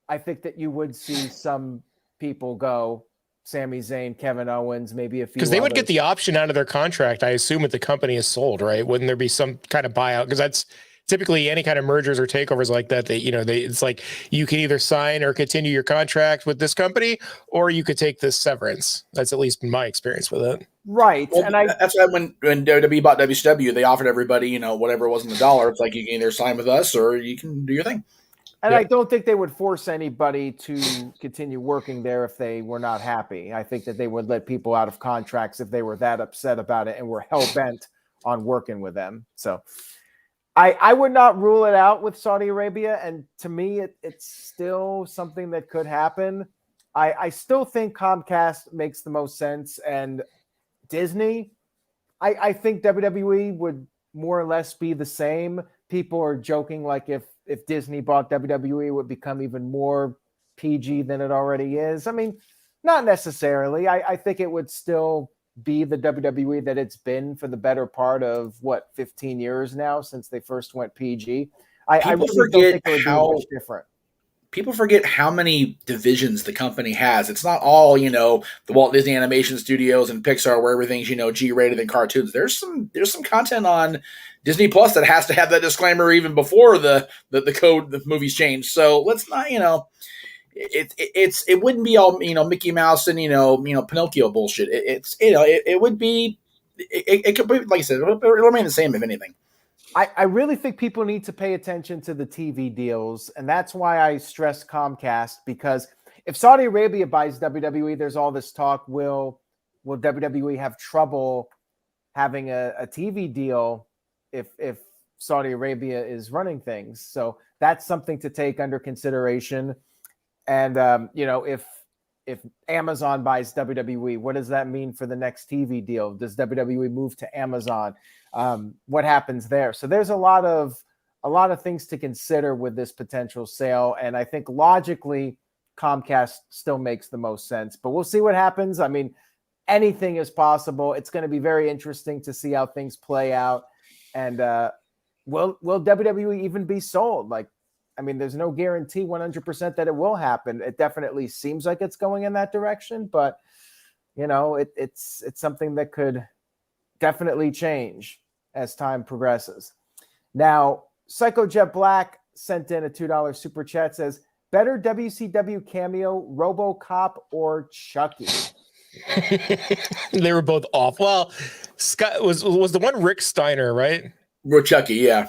[SPEAKER 5] I think that you would see some people go, Sami Zayn, Kevin Owens, maybe a few.
[SPEAKER 3] Because they would get the option out of their contract, I assume, if the company is sold, right? Wouldn't there be some kind of buyout? Because that's typically any kind of mergers or takeovers like that, it's like you can either sign or continue your contract with this company, or you could take this severance. That's at least my experience with it.
[SPEAKER 5] Right.
[SPEAKER 4] Well,
[SPEAKER 5] and
[SPEAKER 4] that's why when WWE bought WCW, they offered everybody, whatever was in the dollar. It's like you can either sign with us or you can do your thing.
[SPEAKER 5] And I don't think they would force anybody to continue working there if they were not happy. I think that they would let people out of contracts if they were that upset about it and were hell-bent on working with them. So I would not rule it out with Saudi Arabia. And to me, it's still something that could happen. I still think Comcast makes the most sense. And Disney, I think WWE would more or less be the same. People are joking like if Disney bought WWE, it would become even more PG than it already is. I mean, not necessarily. I think it would still be the WWE that it's been for the better part of 15 years now since they first went PG. I really don't think it would be much different.
[SPEAKER 4] People forget how many divisions the company has. It's not all, the Walt Disney Animation Studios and Pixar where everything's, G-rated and cartoons. There's some content on Disney Plus that has to have that disclaimer even before the code, the movies change. So let's not, it wouldn't be all, Mickey Mouse and, Pinocchio bullshit. It would be, it could be, like I said, it'll remain the same if anything.
[SPEAKER 5] I really think people need to pay attention to the TV deals, and that's why I stress Comcast, because if Saudi Arabia buys WWE, there's all this talk, will WWE have trouble having a TV deal if Saudi Arabia is running things? So that's something to take under consideration. And, if if Amazon buys WWE, what does that mean for the next TV deal? Does WWE move to Amazon? What happens there? So there's a lot of things to consider with this potential sale. And I think logically Comcast still makes the most sense, but we'll see what happens. I mean, anything is possible. It's going to be very interesting to see how things play out. And will WWE even be sold? Like, I mean, there's no guarantee 100% that it will happen. It definitely seems like it's going in that direction, but you know, it's something that could definitely change as time progresses. Now, Psycho Jet Black sent in a $2 super chat, says, better WCW cameo, RoboCop or Chucky?
[SPEAKER 3] They were both off. Well, Scott was the one Rick Steiner, right?
[SPEAKER 4] Chucky, yeah.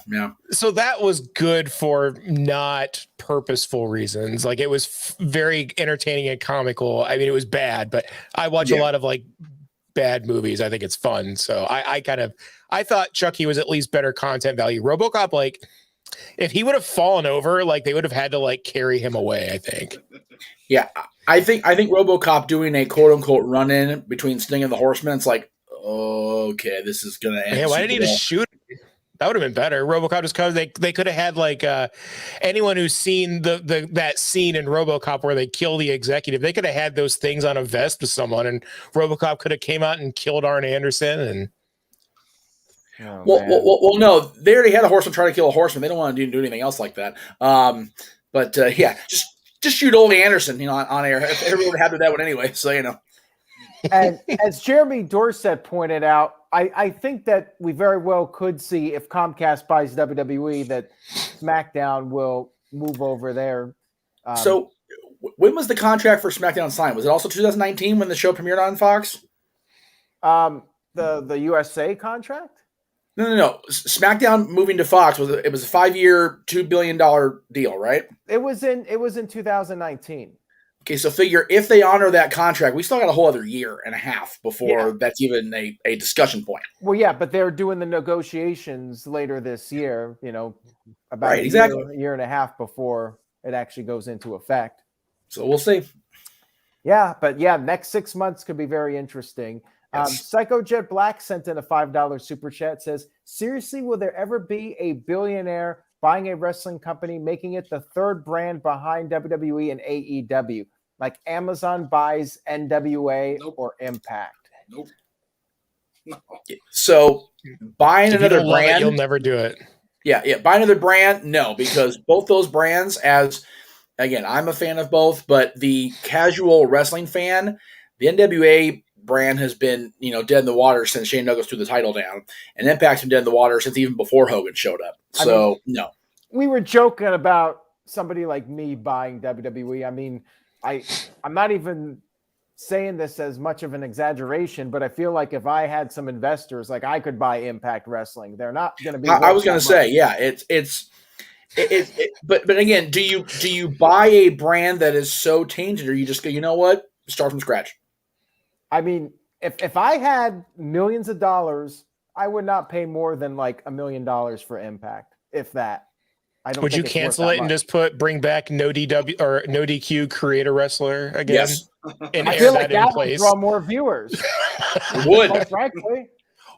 [SPEAKER 3] So that was good for not purposeful reasons. Like, it was very entertaining and comical. I mean, it was bad, but I watch a lot of like bad movies. I think it's fun. So I thought Chucky was at least better content value. RoboCop, like, if he would have fallen over, like, they would have had to like carry him away, I think.
[SPEAKER 4] Yeah, I think RoboCop doing a quote unquote run in between Sting and the Horsemen, it's like, okay, this is gonna end.
[SPEAKER 3] Yeah, why did he just shoot him? That would have been better. RoboCop just because they could have had like anyone who's seen that scene in RoboCop where they kill the executive, they could have had those things on a vest with someone, and RoboCop could have came out and killed Arn Anderson. And
[SPEAKER 4] well, no, they already had a horseman try to kill a horseman. They don't want to do anything else like that. But yeah, just shoot Ole Anderson, you know, on air. Everyone would have to do that one anyway. So you know.
[SPEAKER 5] And as Jeremy Dorset pointed out, I think that we very well could see, if Comcast buys WWE, that SmackDown will move over there.
[SPEAKER 4] So when was the contract for SmackDown signed? Was it also 2019 when the show premiered on Fox?
[SPEAKER 5] The USA contract?
[SPEAKER 4] No. SmackDown moving to Fox was a 5-year, $2 billion deal, right?
[SPEAKER 5] It was in 2019.
[SPEAKER 4] Okay, so figure if they honor that contract, we still got a whole other year and a half before that's even a discussion point.
[SPEAKER 5] Well, yeah, but they're doing the negotiations later this year, you know, about a year and a half before it actually goes into effect.
[SPEAKER 4] So we'll see.
[SPEAKER 5] Yeah, but yeah, next 6 months could be very interesting. Yes. Psycho Jet Black sent in a $5 super chat, says, seriously, will there ever be a billionaire buying a wrestling company, making it the third brand behind WWE and AEW? Like Amazon buys NWA or Impact?
[SPEAKER 1] Nope. No.
[SPEAKER 4] So buying another brand,
[SPEAKER 3] you'll never do it.
[SPEAKER 4] Yeah. Buy another brand, no, because both those brands, as again, I'm a fan of both, but the casual wrestling fan, the NWA brand has been, you know, dead in the water since Shane Douglas threw the title down, and Impact's been dead in the water since even before Hogan showed up. So no.
[SPEAKER 5] We were joking about somebody like me buying WWE. I mean, I'm not even saying this as much of an exaggeration, but I feel like if I had some investors, like, I could buy Impact Wrestling. They're not going to be.
[SPEAKER 4] I was going to say, yeah, but again, do you buy a brand that is so tainted, or you just go, you know what, start from scratch?
[SPEAKER 5] I mean, if I had millions of dollars, I would not pay more than like $1 million for Impact, if that.
[SPEAKER 3] Would you cancel it and just bring back NoDW or NoDQ create a wrestler again?
[SPEAKER 4] Yes.
[SPEAKER 3] And
[SPEAKER 5] I feel like that would draw more viewers.
[SPEAKER 4] It would.
[SPEAKER 5] Quite frankly.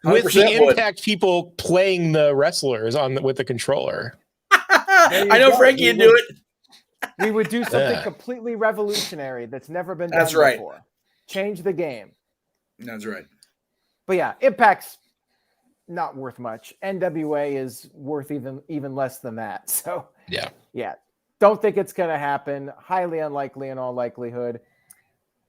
[SPEAKER 3] With the Impact people playing the wrestlers with the controller.
[SPEAKER 4] I know Frankie would do it.
[SPEAKER 5] We would do something completely revolutionary that's never been done before. Change the game.
[SPEAKER 4] That's right.
[SPEAKER 5] But yeah, Impact's not worth much. NWA is worth even less than that. So yeah. Don't think it's going to happen. Highly unlikely in all likelihood.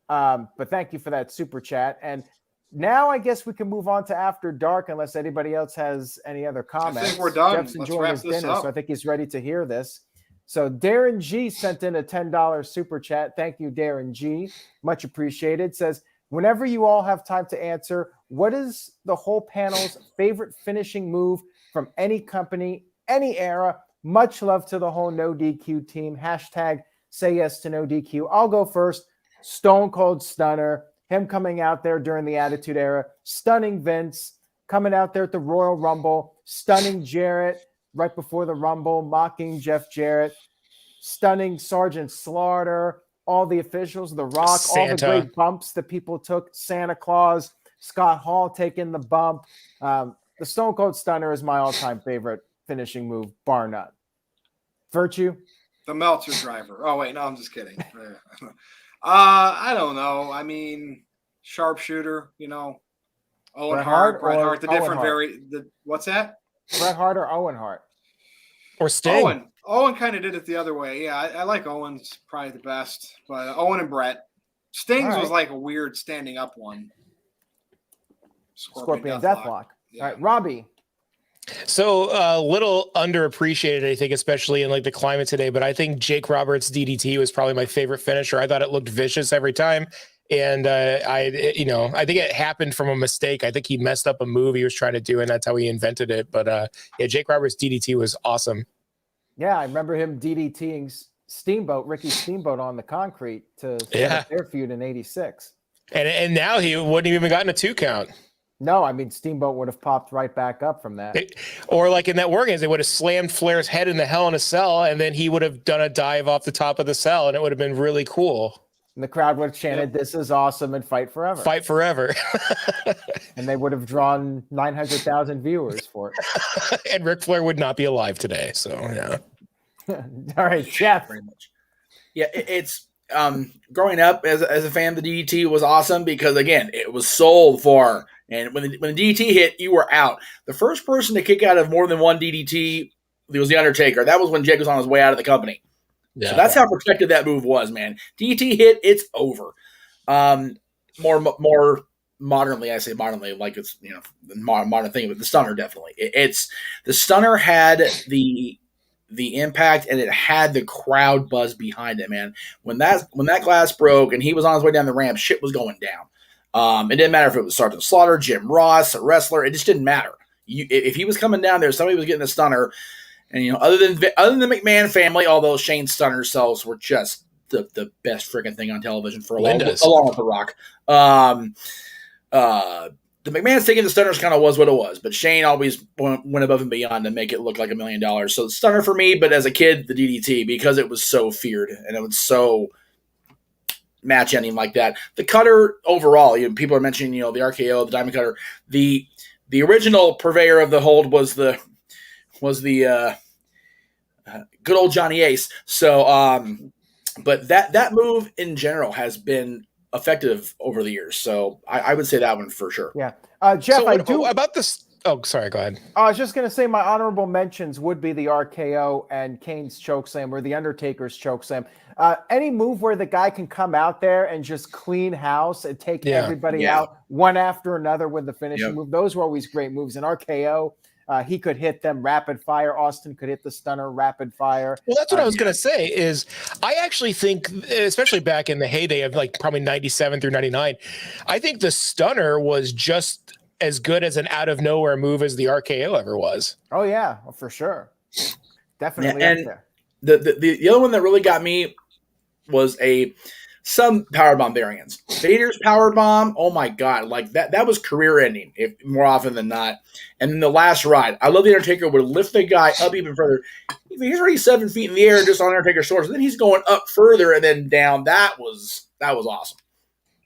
[SPEAKER 5] But thank you for that super chat. And now I guess we can move on to After Dark, unless anybody else has any other comments.
[SPEAKER 1] I think we're done.
[SPEAKER 5] Jeff's enjoying his dinner, so I think he's ready to hear this. So Darren G sent in a $10 super chat. Thank you, Darren G. Much appreciated. Says, whenever you all have time to answer, what is the whole panel's favorite finishing move from any company, any era? Much love to the whole NoDQ team. Hashtag say yes to NoDQ. I'll go first. Stone Cold Stunner. Him coming out there during the Attitude Era. Stunning Vince. Coming out there at the Royal Rumble. Stunning Jarrett right before the Rumble. Mocking Jeff Jarrett. Stunning Sergeant Slaughter. all the officials, The Rock,
[SPEAKER 3] Santa.
[SPEAKER 5] all the great bumps that people took, Santa Claus, Scott Hall taking the bump. The Stone Cold Stunner is my all-time favorite finishing move, bar none. Virtue?
[SPEAKER 1] The Meltzer driver. Oh, wait, no, I'm just kidding. I don't know. I mean, sharpshooter, Owen Hart, Bret Hart, the different what's that?
[SPEAKER 5] Bret Hart or Owen Hart?
[SPEAKER 3] Or Sting.
[SPEAKER 1] Owen kind of did it the other way. Yeah, I like Owen's probably the best, but Owen and Bret. Sting's was like a weird standing up one.
[SPEAKER 5] Scorpion Deathlock. Yeah. All right, Robbie.
[SPEAKER 3] So a little underappreciated, I think, especially in like the climate today. But I think Jake Roberts' DDT was probably my favorite finisher. I thought it looked vicious every time, and I think it happened from a mistake. I think he messed up a move he was trying to do, and that's how he invented it. But Jake Roberts' DDT was awesome.
[SPEAKER 5] Yeah, I remember him DDTing Ricky Steamboat on the concrete to start their feud in '86.
[SPEAKER 3] And now he wouldn't have even gotten a 2 count.
[SPEAKER 5] No, I mean, Steamboat would have popped right back up from that.
[SPEAKER 3] Or like in that War Games, they would have slammed Flair's head in the Hell in a Cell, and then he would have done a dive off the top of the cell, and it would have been really cool.
[SPEAKER 5] And the crowd would have chanted, "This is awesome," and "Fight forever."
[SPEAKER 3] Fight forever.
[SPEAKER 5] And they would have drawn 900,000 viewers for it.
[SPEAKER 3] And Ric Flair would not be alive today. So, yeah.
[SPEAKER 5] All right, Jeff.
[SPEAKER 4] Very much. Yeah, it's growing up as a fan of the DDT was awesome because, again, it was sold for. And when the DDT hit, you were out. The first person to kick out of more than one DDT was The Undertaker. That was when Jake was on his way out of the company. Yeah. So that's how protected that move was, man. DDT hit, it's over. More modernly, I say modernly, like it's the modern thing, but the Stunner definitely. The Stunner had the impact and it had the crowd buzz behind it, man. When that glass broke and he was on his way down the ramp, shit was going down. It didn't matter if it was Sergeant Slaughter, Jim Ross, a wrestler. It just didn't matter. If he was coming down there, somebody was getting a stunner. And, other than the McMahon family, although Shane's stunner selves were just the best freaking thing on television for along with The Rock. The McMahon's taking the stunners kind of was what it was, but Shane always went above and beyond to make it look like $1 million. So the stunner for me, but as a kid, the DDT, because it was so feared and it was so match ending like that. The cutter overall, people are mentioning, the RKO, the diamond cutter. The original purveyor of the hold was the good old Johnny Ace. So, but that move in general has been effective over the years. So I would say that one for sure.
[SPEAKER 5] Yeah. Jeff,
[SPEAKER 3] so about this. Oh, sorry. Go ahead.
[SPEAKER 5] I was just going to say my honorable mentions would be the RKO and Kane's chokeslam or the Undertaker's chokeslam. Any move where the guy can come out there and just clean house and take everybody out one after another with the finishing move. Those were always great moves. And RKO, he could hit them rapid fire. Austin could hit the stunner rapid fire.
[SPEAKER 3] Well, that's what I was going to say is I actually think, especially back in the heyday of like probably 97 through 99, I think the stunner was just as good as an out of nowhere move as the RKO ever was.
[SPEAKER 5] Oh yeah, well, for sure. Definitely
[SPEAKER 4] up there. The other one that really got me was some powerbomb variants. Vader's powerbomb, oh my god, like that was career ending, if more often than not. And then the last ride, I love the Undertaker would lift the guy up even further. He's already 7 feet in the air just on Undertaker's shoulders. Then he's going up further and then down. That was awesome.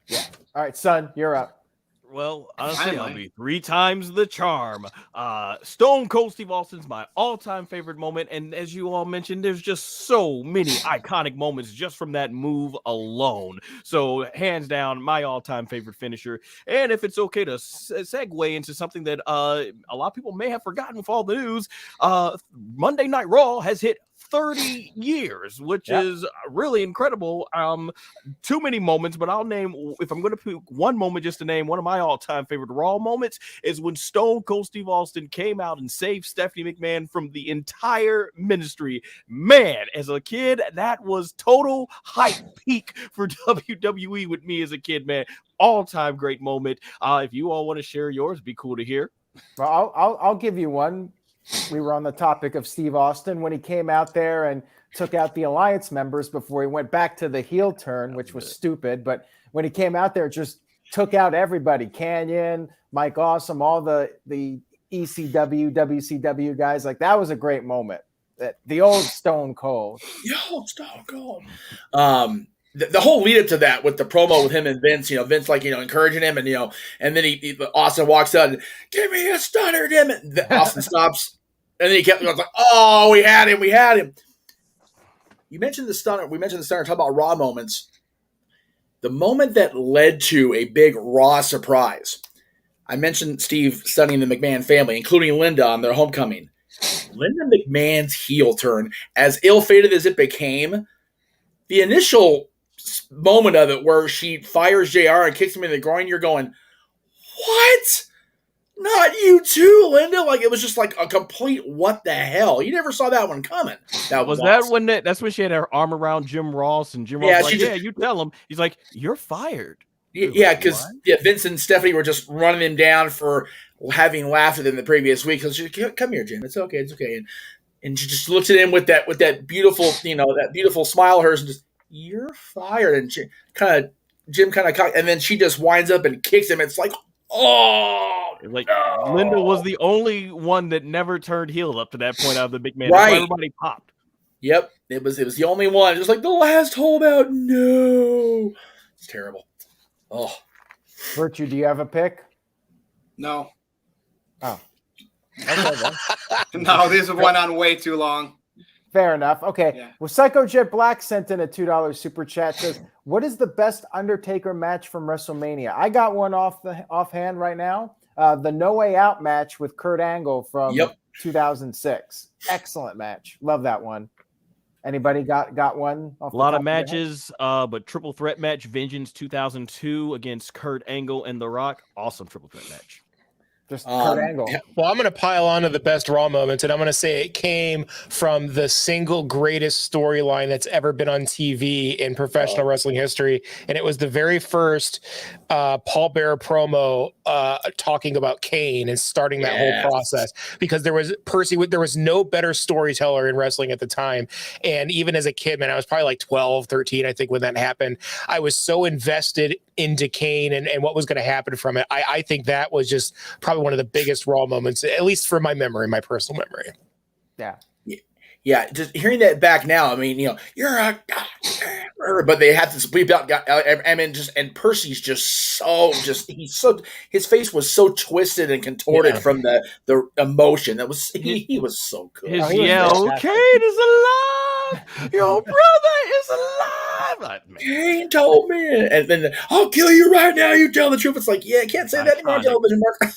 [SPEAKER 5] Yeah. All right, son, you're up.
[SPEAKER 2] Well, honestly, I'll be 3 times the charm. Stone Cold Steve Austin's my all-time favorite moment, and as you all mentioned, there's just so many iconic moments just from that move alone. So, hands down, my all-time favorite finisher. And if it's okay to segue into something that a lot of people may have forgotten with all the news, Monday Night Raw has hit 30 years, which is really incredible. Too many moments, but I'll name, if I'm going to pick one moment just to name, one of my all-time favorite Raw moments is when Stone Cold Steve Austin came out and saved Stephanie McMahon from the entire ministry. Man, as a kid, that was total hype peak for WWE with me as a kid, man. All-time great moment. If you all want to share yours, it'd be cool to hear.
[SPEAKER 5] Well, I'll give you one. We were on the topic of Steve Austin when he came out there and took out the Alliance members before he went back to the heel turn, which was stupid. But when he came out there, just took out everybody. Canyon, Mike Awesome, all the ECW, WCW guys. Like, that was a great moment. The old Stone Cold.
[SPEAKER 4] The old Stone Cold. the whole lead up to that with the promo with him and Vince, Vince encouraging him, and and then Austin walks out and give me a stunner, damn it. Austin stops, and then he kept going like, oh, we had him. You mentioned the stunner. We mentioned the stunner. Talk about Raw moments. The moment that led to a big Raw surprise. I mentioned Steve stunning the McMahon family, including Linda on their homecoming. Linda McMahon's heel turn, as ill-fated as it became, the initial moment of it where she fires JR and kicks him in the groin, you're going, what? Not you too, Linda. Like, it was just like a complete what the hell. You never saw that one coming.
[SPEAKER 2] That's when she had her arm around Jim Ross, and Jim Ross was like, you tell him. He's like, you're fired.
[SPEAKER 4] Yeah, because Vince and Stephanie were just running him down for having laughed at him the previous week. So she, come here, Jim. It's okay. And she just looks at him with that beautiful, that beautiful smile of hers, and just, you're fired. And Jim kind of, and then she just winds up and kicks him. It's like, oh,
[SPEAKER 2] like
[SPEAKER 4] no.
[SPEAKER 2] Linda was the only one that never turned heel up to that point out of the McMahon.
[SPEAKER 4] Right.
[SPEAKER 2] Everybody popped.
[SPEAKER 4] Yep, it was the only one. Just like the last holdout. No, it's terrible. Oh,
[SPEAKER 5] Virtue, do you have a pick?
[SPEAKER 1] No.
[SPEAKER 5] Oh. Okay,
[SPEAKER 1] No, this went on way too long.
[SPEAKER 5] fair enough. Okay.
[SPEAKER 1] Yeah.
[SPEAKER 5] Well, Psycho Jet Black sent in a $2 super chat. Says, what is the best Undertaker match from WrestleMania? I got one offhand right now. The No Way Out match with Kurt Angle from 2006. Excellent match. Love that one. Anybody got one?
[SPEAKER 2] A lot of matches, but triple threat match, Vengeance 2002 against Kurt Angle and The Rock. Awesome triple threat match.
[SPEAKER 5] Just Kurt Angle.
[SPEAKER 3] Well, I'm going to pile on to the best Raw moments, and I'm going to say it came from the single greatest storyline that's ever been on TV in professional wrestling history, and it was the very first Paul Bearer promo talking about Kane and starting that whole process, because there was no better storyteller in wrestling at the time. And even as a kid, man, I was probably like 12, 13, I think, when that happened. I was so invested into Kane and what was going to happen from it. I think that was just probably one of the biggest Raw moments, at least for my memory, my personal memory.
[SPEAKER 4] Yeah, just hearing that back now, I mean, you're a but they have to bleep out. I mean, and Percy's his face was so twisted and contorted from the emotion. That was he was so good.
[SPEAKER 2] His yell, Kane is alive. Your brother is alive.
[SPEAKER 4] Kane told me, and then I'll kill you right now. You tell the truth. It's like, I can't say that anymore on television, Mark.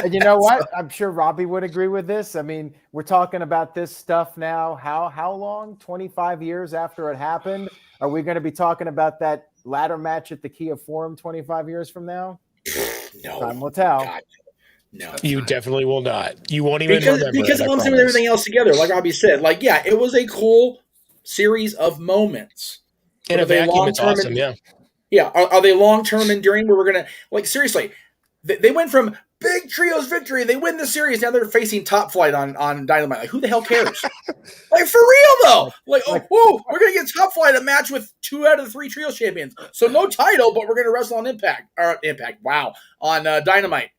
[SPEAKER 5] And you know what? I'm sure Robbie would agree with this. I mean, we're talking about this stuff now. How long? 25 years after it happened? Are we going to be talking about that ladder match at the Kia Forum 25 years from now?
[SPEAKER 4] No.
[SPEAKER 5] Time will tell.
[SPEAKER 4] God, no.
[SPEAKER 3] You definitely will not. You won't even remember
[SPEAKER 4] because
[SPEAKER 3] it,
[SPEAKER 4] it lumps in with everything else together. Like Robbie said, it was a cool series of moments.
[SPEAKER 3] In a vacuum, it's awesome,
[SPEAKER 4] Yeah. Are they long-term enduring where we're going to, seriously, they went from big trios victory. They win the series. Now they're facing Top Flight on Dynamite. Like, who the hell cares? For real, though. We're going to get Top Flight a match with 2 out of the 3 trios champions. So no title, but we're going to wrestle on Impact. Wow. On Dynamite.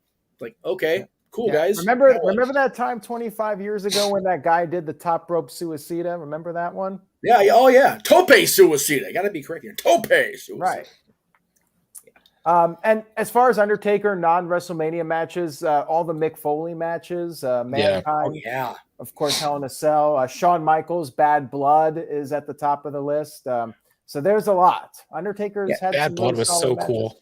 [SPEAKER 4] Okay, cool, guys.
[SPEAKER 5] Remember that time 25 years ago when that guy did the top rope suicida? Remember that one?
[SPEAKER 4] Yeah. Oh, yeah. Tope suicida. I got to be correct here. Tope suicida.
[SPEAKER 5] Right. And as far as Undertaker non-WrestleMania matches, all the Mick Foley matches, Mankind, of course, Hell in a Cell, Shawn Michaels, Bad Blood is at the top of the list. So there's a lot. Undertaker's had
[SPEAKER 3] Bad Blood was so cool.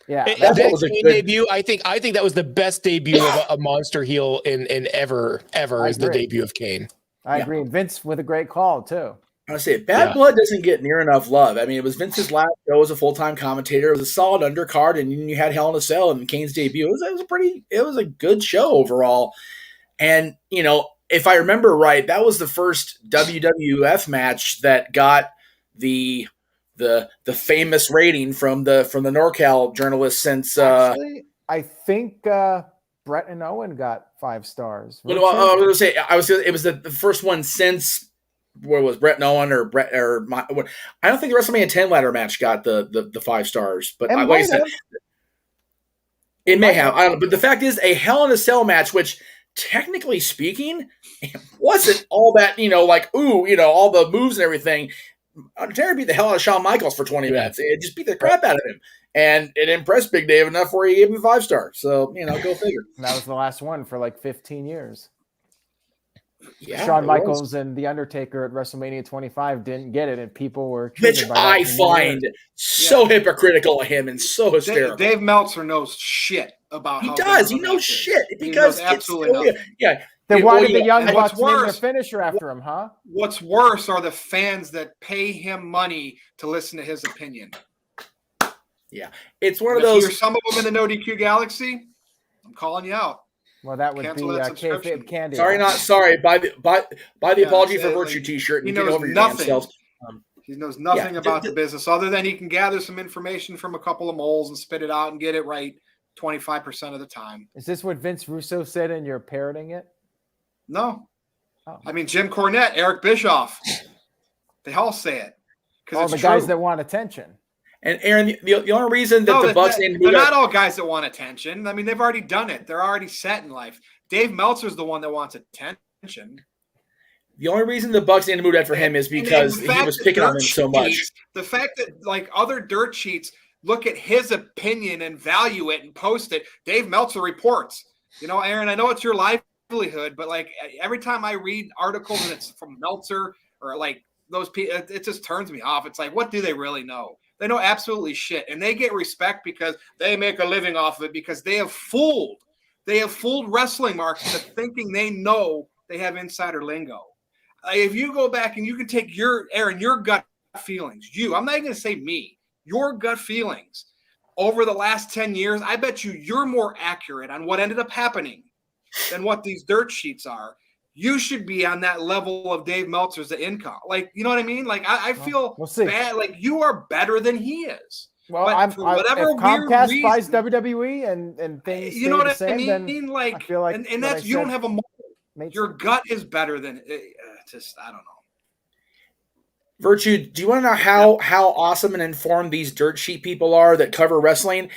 [SPEAKER 5] Yeah,
[SPEAKER 3] that was a good debut. I think that was the best debut of a monster heel in ever is the debut of Kane.
[SPEAKER 5] I agree. And Vince with a great call too.
[SPEAKER 4] I say Bad Blood doesn't get near enough love. I mean, it was Vince's last show as a full-time commentator. It was a solid undercard, and you had Hell in a Cell and Kane's debut. It was a good show overall. And if I remember right, that was the first WWF match that got the famous rating from the NorCal journalists since.
[SPEAKER 5] Actually, I think Brett and Owen got 5 stars.
[SPEAKER 4] Well, I was going to say it was the first one since. Where was Brett and Owen or Brett or I don't think the WrestleMania 10 ladder match got the 5 stars, but like I said, it may have. I don't know, but the fact is, a Hell in a Cell match, which technically speaking, wasn't all that all the moves and everything. Undertaker beat the hell out of Shawn Michaels for 20
[SPEAKER 3] Yeah.
[SPEAKER 4] minutes. It just beat the crap out of him. And it impressed Big Dave enough where he gave him a 5-star. So, go figure.
[SPEAKER 5] And that was the last one for like 15 years.
[SPEAKER 4] Yeah,
[SPEAKER 5] Shawn
[SPEAKER 4] it
[SPEAKER 5] Michaels
[SPEAKER 4] was.
[SPEAKER 5] and The Undertaker at WrestleMania 25 didn't get it, and people were
[SPEAKER 4] Which
[SPEAKER 5] triggered by that
[SPEAKER 4] I
[SPEAKER 5] for
[SPEAKER 4] find
[SPEAKER 5] years.
[SPEAKER 4] so hypocritical of him and so hysterical.
[SPEAKER 1] Dave Meltzer knows shit about
[SPEAKER 4] He
[SPEAKER 1] how
[SPEAKER 4] does.
[SPEAKER 1] big
[SPEAKER 4] He
[SPEAKER 1] of a
[SPEAKER 4] knows
[SPEAKER 1] match is.
[SPEAKER 4] shit
[SPEAKER 1] He
[SPEAKER 4] because
[SPEAKER 1] knows
[SPEAKER 4] it's
[SPEAKER 1] absolutely nothing.
[SPEAKER 4] yeah.
[SPEAKER 5] Then why did the Young
[SPEAKER 1] and
[SPEAKER 5] Bucks
[SPEAKER 1] what's
[SPEAKER 5] name their
[SPEAKER 1] worse-
[SPEAKER 5] finisher after him, huh?
[SPEAKER 1] What's worse are the fans that pay him money to listen to his opinion.
[SPEAKER 4] It's one of
[SPEAKER 1] If
[SPEAKER 4] those.
[SPEAKER 1] you're some of them in the NoDQ galaxy, I'm calling you out.
[SPEAKER 5] Well, that would
[SPEAKER 1] Cancel
[SPEAKER 5] be
[SPEAKER 1] that
[SPEAKER 5] Kayfabe
[SPEAKER 1] subscription.
[SPEAKER 5] Candy.
[SPEAKER 4] Sorry, not sorry. Buy the
[SPEAKER 1] Yeah,
[SPEAKER 4] apology for
[SPEAKER 1] like,
[SPEAKER 4] virtue T-shirt
[SPEAKER 1] he
[SPEAKER 4] and get
[SPEAKER 1] knows
[SPEAKER 4] over your damn
[SPEAKER 1] nothing.
[SPEAKER 4] selves.
[SPEAKER 1] He knows nothing
[SPEAKER 4] Yeah,
[SPEAKER 1] about the business other than he can gather some information from a couple of moles and spit it out and get it right 25% of the time.
[SPEAKER 5] Is this what Vince Russo said and you're parroting it?
[SPEAKER 1] No.
[SPEAKER 5] Oh.
[SPEAKER 1] I mean, Jim Cornette, Eric Bischoff, they all say it.
[SPEAKER 5] All
[SPEAKER 1] Because
[SPEAKER 5] the
[SPEAKER 1] it's
[SPEAKER 5] guys
[SPEAKER 1] true.
[SPEAKER 5] that want attention.
[SPEAKER 4] And Aaron, the only reason that the Bucks named
[SPEAKER 1] they're
[SPEAKER 4] Muda,
[SPEAKER 1] not all guys that want attention. I mean, they've already done it. They're already set in life. Dave Meltzer's the one that wants attention.
[SPEAKER 4] the only reason the Bucks named Muda for him is because
[SPEAKER 1] And the
[SPEAKER 4] he
[SPEAKER 1] fact
[SPEAKER 4] was
[SPEAKER 1] that
[SPEAKER 4] picking on
[SPEAKER 1] dirt
[SPEAKER 4] him so much.
[SPEAKER 1] sheets- The fact that like other dirt sheets look at his opinion and value it and post it. Dave Meltzer reports. Aaron, I know it's your livelihood, but like every time I read articles and it's from Meltzer or like those people, it just turns me off. It's like, what do they really know? They know absolutely shit, and they get respect because they make a living off of it because they have fooled wrestling marks into thinking they know they have insider lingo. If you go back and you can take your gut feelings, I'm not even going to say me, your gut feelings over the last 10 years, I bet you're more accurate on what ended up happening than what these dirt sheets are. You should be on that level of Dave Meltzer's income. Like, you know what I mean? Like, I feel
[SPEAKER 5] we'll see.
[SPEAKER 1] bad. Like, you are better than he is.
[SPEAKER 5] Well,
[SPEAKER 1] But for whatever
[SPEAKER 5] if Comcast
[SPEAKER 1] weird
[SPEAKER 5] buys
[SPEAKER 1] reason,
[SPEAKER 5] WWE and things
[SPEAKER 1] you know
[SPEAKER 5] stay
[SPEAKER 1] what
[SPEAKER 5] the
[SPEAKER 1] I
[SPEAKER 5] same,
[SPEAKER 1] mean?
[SPEAKER 5] then
[SPEAKER 1] Like,
[SPEAKER 5] I feel like
[SPEAKER 1] and
[SPEAKER 5] what
[SPEAKER 1] that's
[SPEAKER 5] I
[SPEAKER 1] you don't
[SPEAKER 5] said
[SPEAKER 1] have a moral.
[SPEAKER 5] makes
[SPEAKER 1] Your
[SPEAKER 5] sense.
[SPEAKER 1] gut is better than I don't know.
[SPEAKER 4] Virtue, do you want to know how awesome and informed these dirt sheet people are that cover wrestling?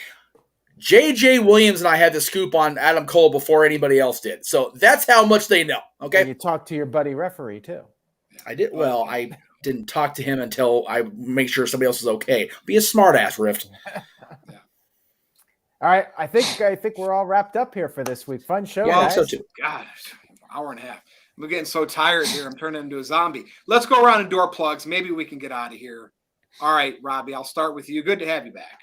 [SPEAKER 4] J.J. Williams and I had the scoop on Adam Cole before anybody else did. So that's how much they know.
[SPEAKER 5] And
[SPEAKER 4] Okay.
[SPEAKER 5] you talk to your buddy referee too.
[SPEAKER 4] I did. Well, I didn't talk to him until I make sure somebody else is okay. Be a smart ass, Rift.
[SPEAKER 5] All right, I think we're all wrapped up here for this week. Fun show,
[SPEAKER 4] Yeah, I
[SPEAKER 5] guys.
[SPEAKER 4] think so too.
[SPEAKER 1] God, hour and a half. I'm getting so tired here. I'm turning into a zombie. Let's go around and do our plugs. Maybe we can get out of here. All right, Robbie, I'll start with you. Good to have you back.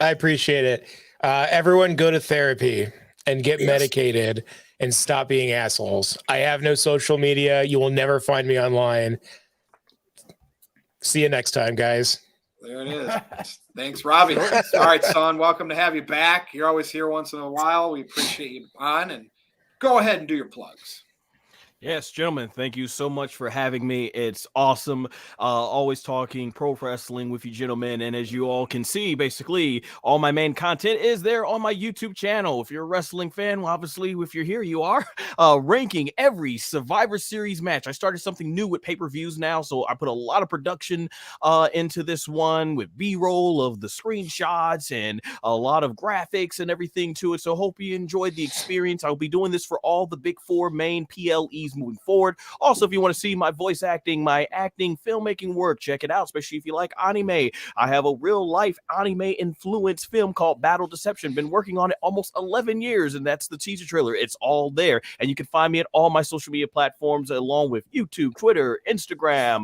[SPEAKER 3] I appreciate it. Everyone go to therapy and get
[SPEAKER 4] Yes.
[SPEAKER 3] medicated and stop being assholes. I have no social media. You will never find me online. See you next time, guys.
[SPEAKER 1] There it is. Thanks, Robbie. All right, son, welcome to have you back. You're always here once in a while. We appreciate you on, and go ahead and do your plugs.
[SPEAKER 2] Yes, gentlemen, thank you so much for having me. It's awesome. Always talking pro wrestling with you gentlemen. And as you all can see, basically, all my main content is there on my YouTube channel. If you're a wrestling fan, well, obviously, if you're here, you are ranking every Survivor Series match. I started something new with pay-per-views now, so I put a lot of production into this one with B-roll of the screenshots and a lot of graphics and everything to it. So hope you enjoyed the experience. I'll be doing this for all the big four main PLEs moving forward. Also, if you want to see my voice acting, my acting, filmmaking work, check it out, especially if you like anime. I have a real life anime influence film called Battle Deception. Been working on it almost 11 years, and that's the teaser trailer. It's all there, and you can find me at all my social media platforms along with YouTube, Twitter, Instagram.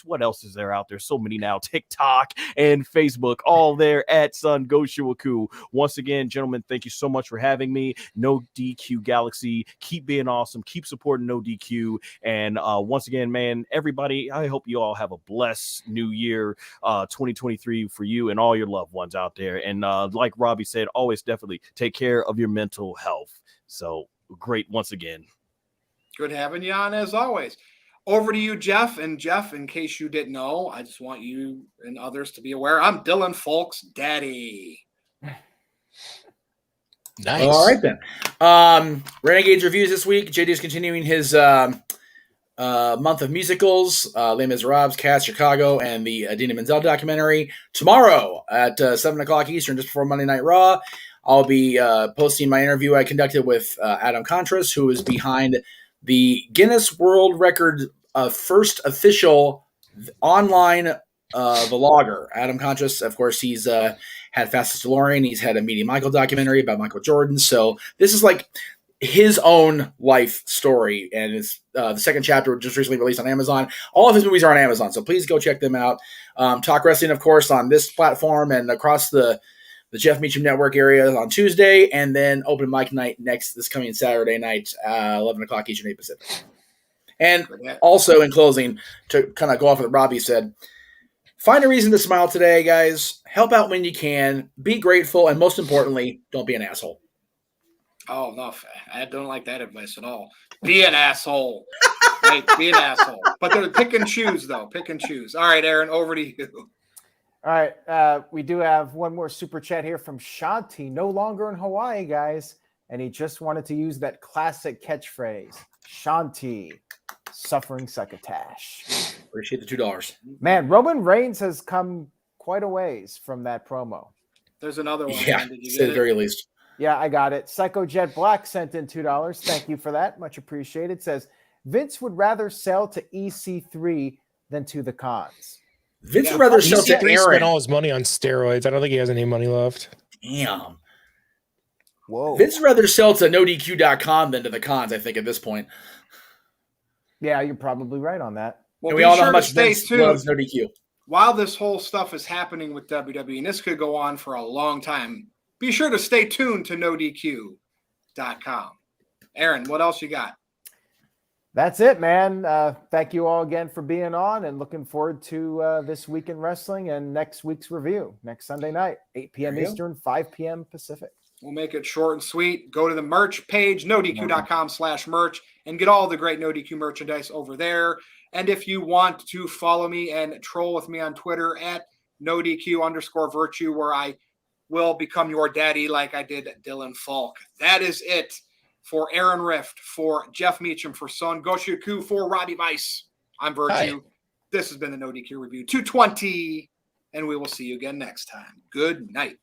[SPEAKER 2] What else is there out there? So many now. TikTok and Facebook, all there at Son Goshuaku. Once again, gentlemen, thank you so much for having me. NoDQ Galaxy, keep being awesome, keep supporting NoDQ, and once again, man, everybody, I hope you all have a blessed new year, 2023 for you and all your loved ones out there. And like Robbie said, always definitely take care of your mental health. So great once again.
[SPEAKER 1] Good having you on as always. Over to you, Jeff. And Jeff, in case you didn't know, I just want you and others to be aware, I'm Dylan Folk's daddy.
[SPEAKER 3] Nice.
[SPEAKER 4] All right then. Renegades reviews this week. JD's continuing his month of musicals, Les Miserables, Cats, Chicago, and the Idina Menzel documentary. Tomorrow at 7 o'clock Eastern, just before Monday Night Raw, I'll be posting my interview I conducted with Adam Contras, who is behind the Guinness World Record first official online vlogger, Adam Conscious. Of course, he's had Fastest DeLorean. He's had a Meeting Michael documentary about Michael Jordan. So this is like his own life story, and it's the second chapter just recently released on Amazon. All of his movies are on Amazon, so please go check them out. Talk Wrestling, of course, on this platform and across the Jeff Meacham Network area on Tuesday, and then open mic night this coming Saturday night, 11 o'clock Eastern 8 Pacific. And also, in closing, to kind of go off what Robbie said, find a reason to smile today, guys. Help out when you can. Be grateful, and most importantly, don't be an asshole.
[SPEAKER 1] Oh, no, I don't like that advice at all. Be an asshole. Right, be an asshole. But they're pick and choose, though. Pick and choose. All right, Aaron, over to you.
[SPEAKER 5] All right. We do have one more super chat here from Shanti, no longer in Hawaii, guys. And he just wanted to use that classic catchphrase, Shanti, suffering succotash.
[SPEAKER 4] Appreciate the $2.
[SPEAKER 5] Man, Roman Reigns has come quite a ways from that promo.
[SPEAKER 1] There's another one.
[SPEAKER 4] Yeah,
[SPEAKER 1] Did you
[SPEAKER 4] to
[SPEAKER 1] get
[SPEAKER 4] the
[SPEAKER 1] it?
[SPEAKER 4] very least.
[SPEAKER 5] Yeah, I got it. Psycho Jet Black sent in $2. Thank you for that. Much appreciated. Says Vince would rather sell to EC3 than to the Cons.
[SPEAKER 4] Vince would rather sell to
[SPEAKER 3] EC3
[SPEAKER 4] Aaron.
[SPEAKER 3] spent all his money on steroids. I don't think he has any money left.
[SPEAKER 4] Damn.
[SPEAKER 5] Whoa.
[SPEAKER 4] Vince would rather sell to NoDQ.com than to the Cons, I think, at this point.
[SPEAKER 5] Yeah, you're probably right on that.
[SPEAKER 1] Well,
[SPEAKER 4] And
[SPEAKER 1] be
[SPEAKER 4] we all know
[SPEAKER 1] sure
[SPEAKER 4] how
[SPEAKER 1] to
[SPEAKER 4] much
[SPEAKER 1] stay
[SPEAKER 4] Vince
[SPEAKER 1] tuned.
[SPEAKER 4] loves NoDQ.
[SPEAKER 1] While this whole stuff is happening with WWE, and this could go on for a long time, be sure to stay tuned to NoDQ.com. Aaron, what else you got?
[SPEAKER 5] That's it, man. Thank you all again for being on, and looking forward to this week in wrestling and next week's review next Sunday night, 8 p.m. Eastern, 5 p.m. Pacific.
[SPEAKER 1] We'll make it short and sweet. Go to the merch page, NoDQ.com/merch, and get all the great NoDQ merchandise over there. And if you want to follow me and troll with me on Twitter at NoDQ_virtue, where I will become your daddy like I did Dylan Falk. That is it for Aaron Rift, for Jeff Meacham, for Son Goshiku, for Robbie Weiss. I'm Virtue.
[SPEAKER 3] Hi.
[SPEAKER 1] This has been the NoDQ Review 220, and we will see you again next time. Good night.